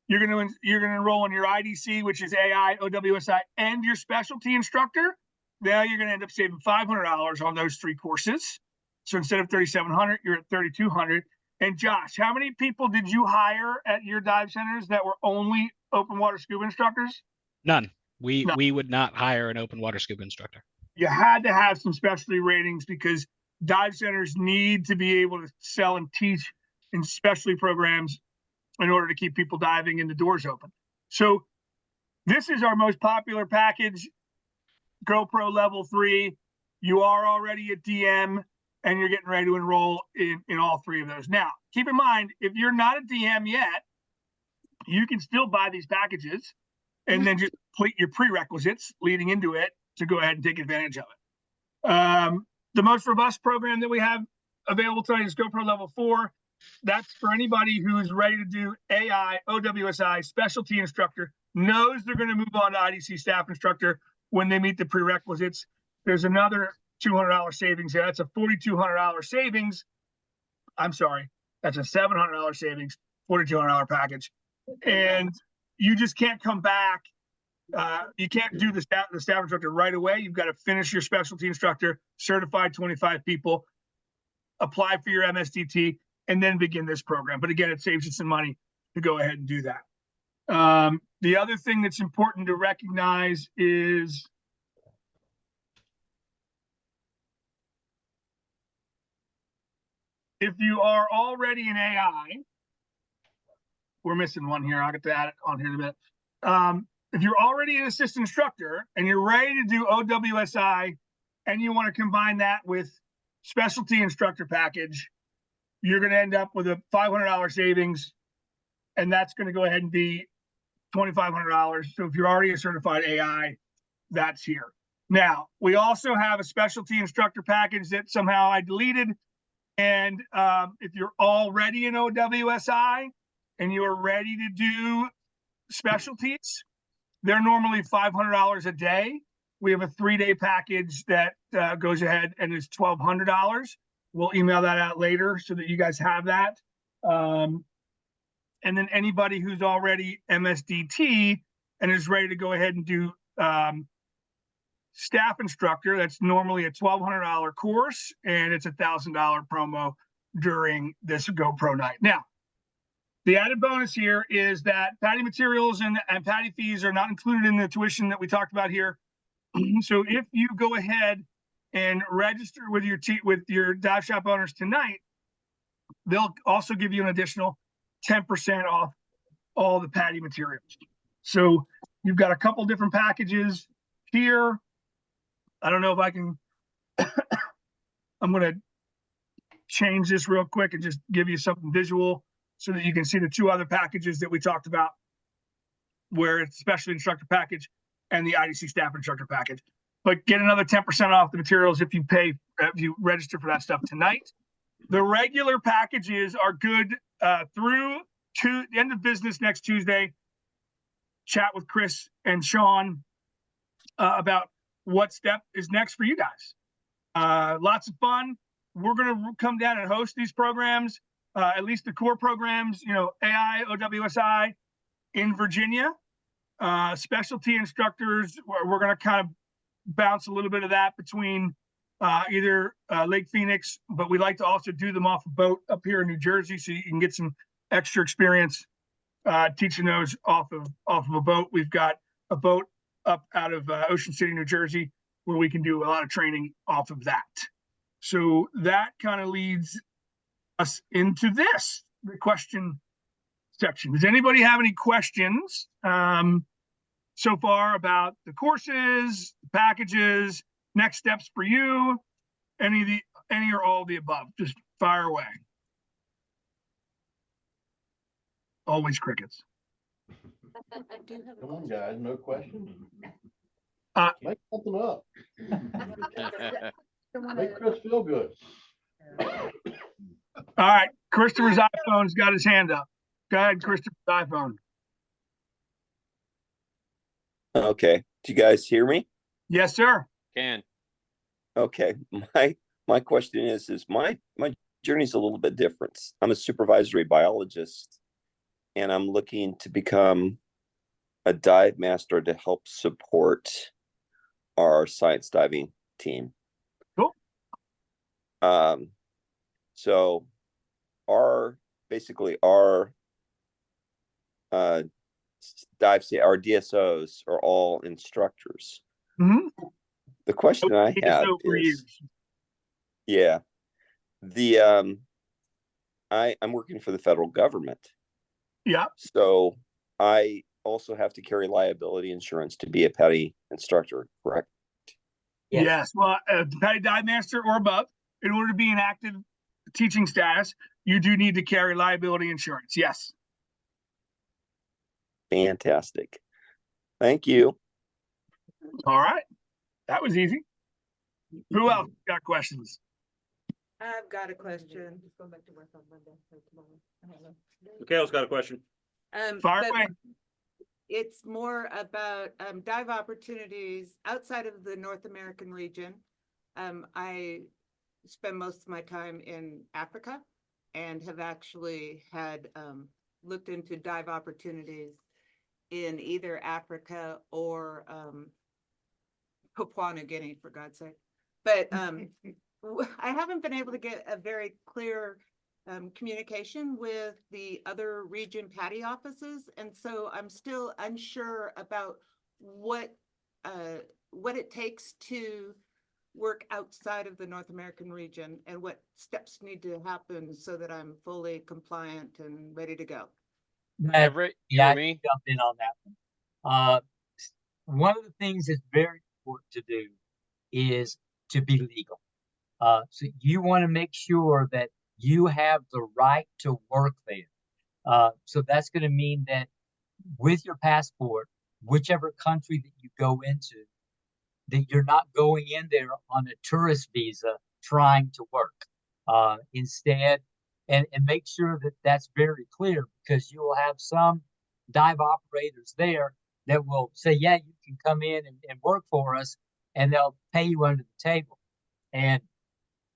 You're going to enroll in your IDC, which is AI, OWSI, and your specialty instructor. Now you're going to end up saving $500 on those 3 courses. So instead of $3,700, you're at $3,200. And Josh, how many people did you hire at your dive centers that were only open water scuba instructors? None. We would not hire an open water scuba instructor. You had to have some specialty ratings because dive centers need to be able to sell and teach in specialty programs in order to keep people diving and the doors open. So this is our most popular package, GoPro level 3. You are already a DM and you're getting ready to enroll in all 3 of those. Now, keep in mind, if you're not a DM yet, you can still buy these packages and then just complete your prerequisites leading into it to go ahead and take advantage of it. The most robust program that we have available tonight is GoPro level 4. That's for anybody who's ready to do AI, OWSI, specialty instructor, knows they're going to move on to IDC staff instructor when they meet the prerequisites. There's another $200 savings there. That's a $4,200 savings. I'm sorry, that's a $700 savings, $4,200 package. And you just can't come back. You can't do the staff instructor right away. You've got to finish your specialty instructor, certified 25 people, apply for your MSDT, and then begin this program. But again, it saves you some money to go ahead and do that. The other thing that's important to recognize is if you are already an AI, we're missing one here. I'll get to add it on here in a minute. If you're already an assistant instructor and you're ready to do OWSI and you want to combine that with specialty instructor package, you're going to end up with a $500 savings, and that's going to go ahead and be $2,500. So if you're already a certified AI, that's here. Now, we also have a specialty instructor package that somehow I deleted. And if you're already an OWSI and you're ready to do specialties, they're normally $500 a day. We have a 3-day package that goes ahead and is $1,200. We'll email that out later so that you guys have that. And then anybody who's already MSDT and is ready to go ahead and do staff instructor, that's normally a $1,200 course, and it's a $1,000 promo during this GoPro night. Now, the added bonus here is that PADI materials and PADI fees are not included in the tuition that we talked about here. So if you go ahead and register with your dive shop owners tonight, they'll also give you an additional 10% off all the PADI materials. So you've got a couple different packages here. I don't know if I can, I'm going to change this real quick and just give you something visual so that you can see the 2 other packages that we talked about. where it's special instructor package and the IDC staff instructor package. But get another 10% off the materials if you register for that stuff tonight. The regular packages are good through to the end of business next Tuesday. Chat with Chris and Sean about what step is next for you guys. Lots of fun. We're going to come down and host these programs, at least the core programs, AI, OWSI in Virginia. Specialty instructors, we're going to kind of bounce a little bit of that between either Lake Phoenix, but we like to also do them off a boat up here in New Jersey, so you can get some extra experience teaching those off of a boat. We've got a boat up out of Ocean City, New Jersey, where we can do a lot of training off of that. So that kind of leads us into the question section. Does anybody have any questions so far about the courses, the packages, next steps for you, any or all of the above? Just fire away. Always crickets. Come on, guys, no questions. Uh, Make something up. Make Chris feel good. All right, Christopher's iPhone's got his hand up. Go ahead, Christopher's iPhone. Okay. Do you guys hear me? Yes, sir. Can. Okay. My question is my journey's a little bit different. I'm a supervisory biologist, and I'm looking to become a dive master to help support our science diving team. Cool. So our our DSOs are all instructors. Mm-hmm. The question I have is, yeah, I'm working for the federal government. Yeah. So I also have to carry liability insurance to be a PADI instructor, correct? Yes. Well, PADI dive master or above, in order to be in active teaching status, you do need to carry liability insurance. Yes. Fantastic. Thank you. All right. That was easy. Who else got questions? I've got a question. Just going back to work on Monday or tomorrow. Mikhail's got a question. Fire but away. It's more about dive opportunities outside of the North American region. I spend most of my time in Africa and have actually had looked into dive opportunities in either Africa or Papua New Guinea, for God's sake. But I haven't been able to get a very clear communication with the other region PADI offices, and so I'm still unsure about what it takes to work outside of the North American region and what steps need to happen so that I'm fully compliant and ready to go. Everett, you Yeah, or I me? can jump in on that one. One of the things that's very important to do is to be legal. So you want to make sure that you have the right to work there. So that's going to mean that with your passport, whichever country that you go into, that you're not going in there on a tourist visa trying to work. Instead, and make sure that that's very clear, because you will have some dive operators there that will say, yeah, you can come in and work for us, and they'll pay you under the table. And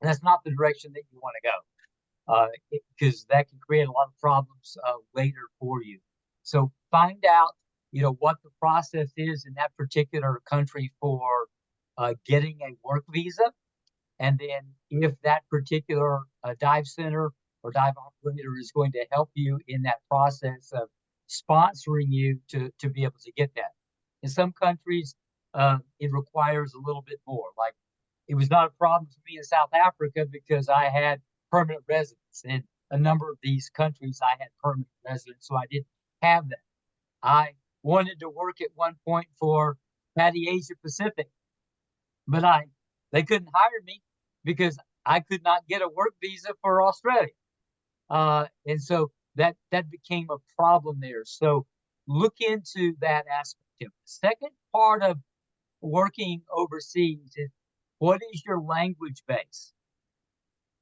that's not the direction that you want to go, because that can create a lot of problems later for you. So find out, what the process is in that particular country for getting a work visa. And then if that particular dive center or dive operator is going to help you in that process of sponsoring you to be able to get that. In some countries, it requires a little bit more. Like, it was not a problem for me in South Africa because I had permanent residence. In a number of these countries, I had permanent residence, so I didn't have that. I wanted to work at one point for PADI Asia Pacific, but they couldn't hire me because I could not get a work visa for Australia. And so that became a problem there. So look into that aspect. The second part of working overseas is, what is your language base?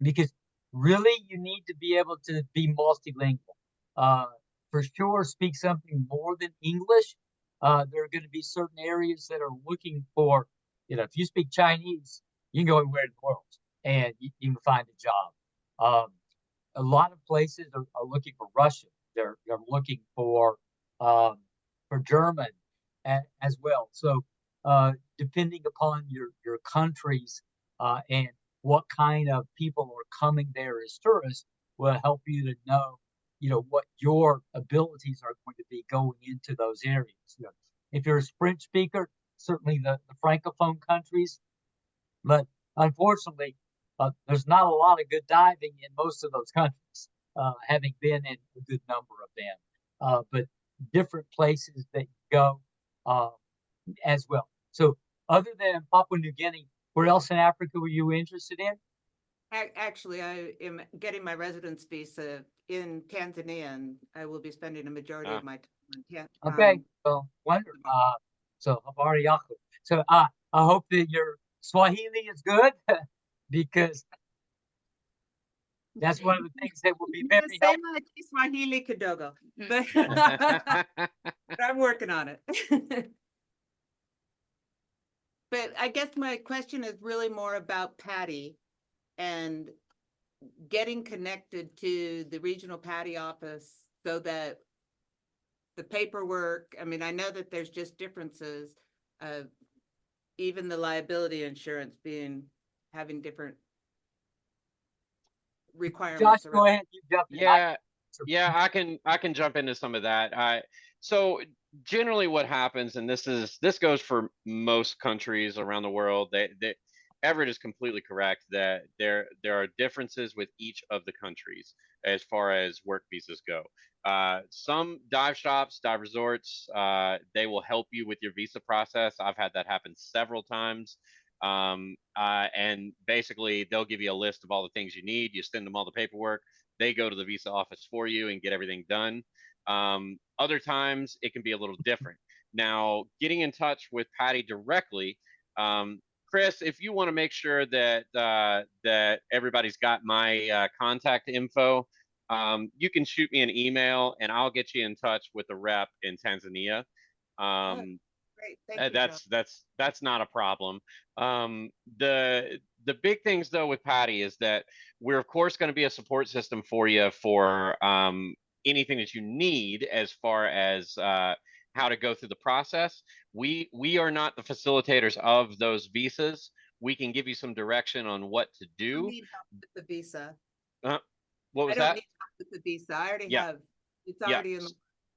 Because really you need to be able to be multilingual. For sure, speak something more than English. There are going to be certain areas that are looking for, if you speak Chinese, you can go anywhere in the world and you can find a job. A lot of places are looking for Russian. They're looking for German as well. So depending upon your countries and what kind of people are coming there as tourists will help you to know, what your abilities are going to be going into those areas. If you're a French speaker, certainly the Francophone countries, but unfortunately, there's not a lot of good diving in most of those countries, having been in a good number of them. But different places that you go as well. So other than Papua New Guinea, where else in Africa were you interested in? Actually, I am getting my residence visa in Tanzania, and I will be spending a majority of my time in Tanzania. Okay, so wonderful. So habari yako. So I hope that your Swahili is good because that's one of the things that will be very helpful. Swahili kidogo, but I'm working on it. But I guess my question is really more about PADI and getting connected to the regional PADI office so that the paperwork, I mean, I know that there's just differences, even the liability insurance having different requirements. Josh, go ahead. You jump in. Yeah, I can jump into some of that. So generally what happens, and this goes for most countries around the world, that Everett is completely correct that there are differences with each of the countries as far as work visas go. Some dive shops, dive resorts, they will help you with your visa process. I've had that happen several times. And basically they'll give you a list of all the things you need. You send them all the paperwork. They go to the visa office for you and get everything done. Other times it can be a little different. Now, getting in touch with PADI directly, Chris, if you want to make sure that that everybody's got my contact info, you can shoot me an email and I'll get you in touch with the rep in Tanzania. Great, thank you. That's not a problem. The big things though with PADI is that we're of course going to be a support system for you for anything that you need as far as how to go through the process. We are not the facilitators of those visas. We can give you some direction on what to do. I don't need help with the visa. What was I don't that? need help with the visa. I already have. It's already in the.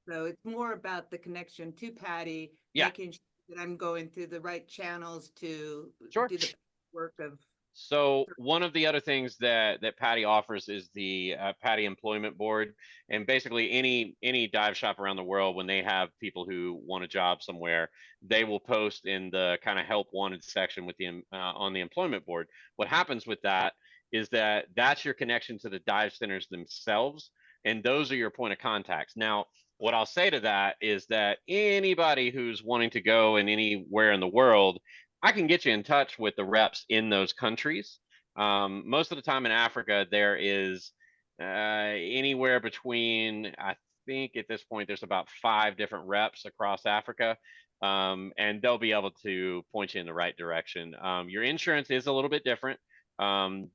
So it's more about the connection to PADI, making sure that I'm going through the right channels to do the work of. So one of the other things that PADI offers is the PADI Employment Board, and basically any dive shop around the world, when they have people who want a job somewhere, they will post in the kind of help wanted section with the on the employment board. What happens with that is that that's your connection to the dive centers themselves, and those are your point of contacts. Now, what I'll say to that is that anybody who's wanting to go in anywhere in the world, I can get you in touch with the reps in those countries. Most of the time in Africa, there is anywhere between, I think at this point, there's about 5 different reps across Africa, and they'll be able to point you in the right direction. Your insurance is a little bit different,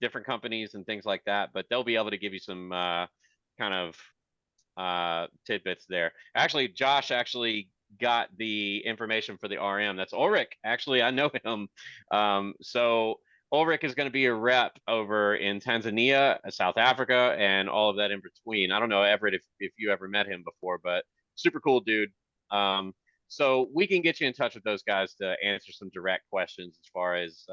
different companies and things like that, but they'll be able to give you some kind of tidbits there. Actually, Josh got the information for the RM. That's Ulrich. Actually, I know him. So Ulrich is going to be a rep over in Tanzania, South Africa, and all of that in between. I don't know, Everett, if you ever met him before, but super cool dude. So we can get you in touch with those guys to answer some direct questions as far as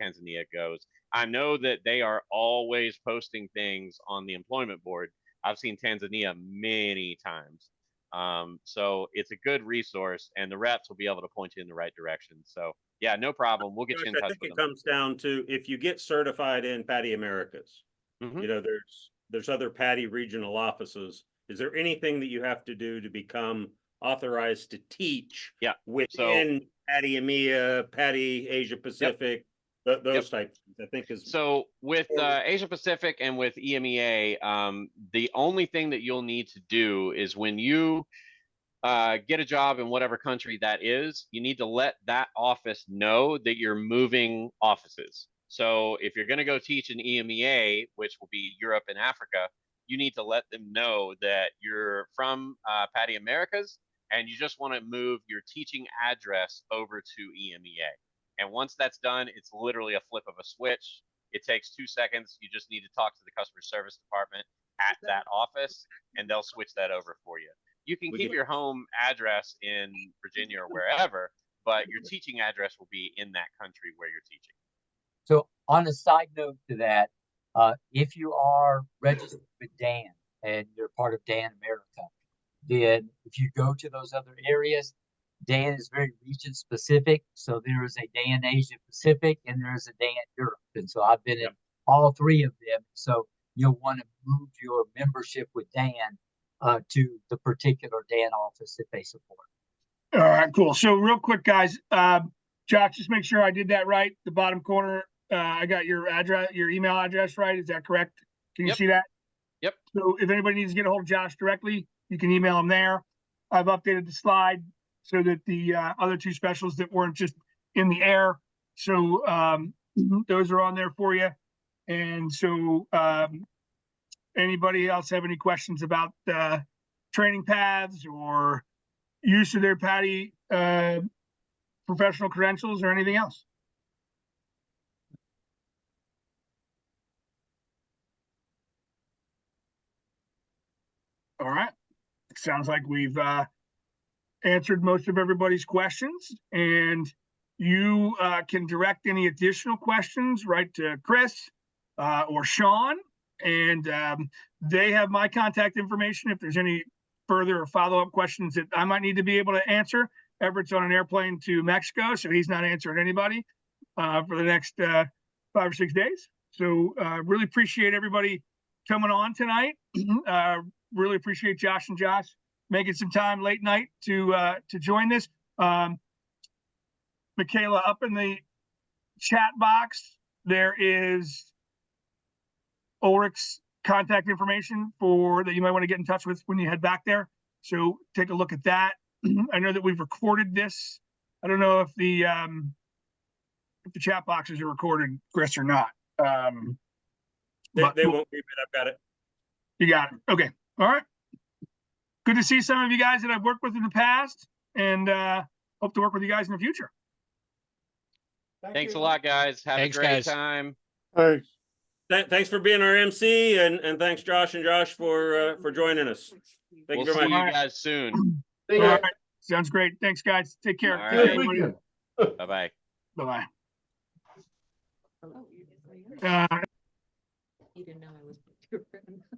Tanzania goes. I know that they are always posting things on the employment board. I've seen Tanzania many times. So it's a good resource, and the reps will be able to point you in the right direction. So yeah, no problem. We'll get you in touch with them. I think it comes down to, if you get certified in PADI Americas, there's other PADI regional offices. Is there anything that you have to do to become authorized to teach Yeah. within PADI EMEA, PADI Asia Pacific, those types, I think is. So with Asia Pacific and with EMEA, the only thing that you'll need to do is when you get a job in whatever country that is, you need to let that office know that you're moving offices. So if you're going to go teach in EMEA, which will be Europe and Africa, you need to let them know that you're from PADI Americas and you just want to move your teaching address over to EMEA. And once that's done, it's literally a flip of a switch. It takes 2 seconds. You just need to talk to the customer service department at that office, and they'll switch that over for you. You can keep your home address in Virginia or wherever, but your teaching address will be in that country where you're teaching. So on a side note to that, if you are registered with Dan and you're part of Dan America, then if you go to those other areas, Dan is very region specific. So there is a Dan Asia Pacific and there is a Dan Europe. And so I've been in all three of them. So you'll want to move your membership with Dan to the particular Dan office that they support. All right, cool. So real quick, guys, Josh, just make sure I did that right. The bottom corner, I got your address, your email address right. Is that correct? Can you see that? Yep. So if anybody needs to get a hold of Josh directly, you can email him there. I've updated the slide so that the other two specials that weren't just in the air. So those are on there for you. And so anybody else have any questions about training paths or use of their PADI professional credentials or anything else? All right. Sounds like we've answered most of everybody's questions, and you can direct any additional questions right to Chris or Sean, and they have my contact information if there's any further or follow-up questions that I might need to be able to answer. Everett's on an airplane to Mexico, so he's not answering anybody for the next 5 or 6 days. So really appreciate everybody coming on tonight. Really appreciate Josh and Josh making some time late night to join this. Michaela, up in the chat box, there is Ulrich's contact information for that you might want to get in touch with when you head back there. So take a look at that. I know that we've recorded this. I don't know if the chat boxes are recorded, Chris, or not. They won't be, but I've got it. You got it. Okay. All right. Good to see some of you guys that I've worked with in the past, and hope to work with you guys in the future. Thanks a lot, guys. Have a great time. Thanks. Thanks for being our MC, and thanks Josh and Josh for joining us. Thank you very much. See you guys soon. All right. Sounds great. Thanks, guys. Take care. All Good right. weekend. Bye-bye. Bye-bye. You didn't know I was your friend.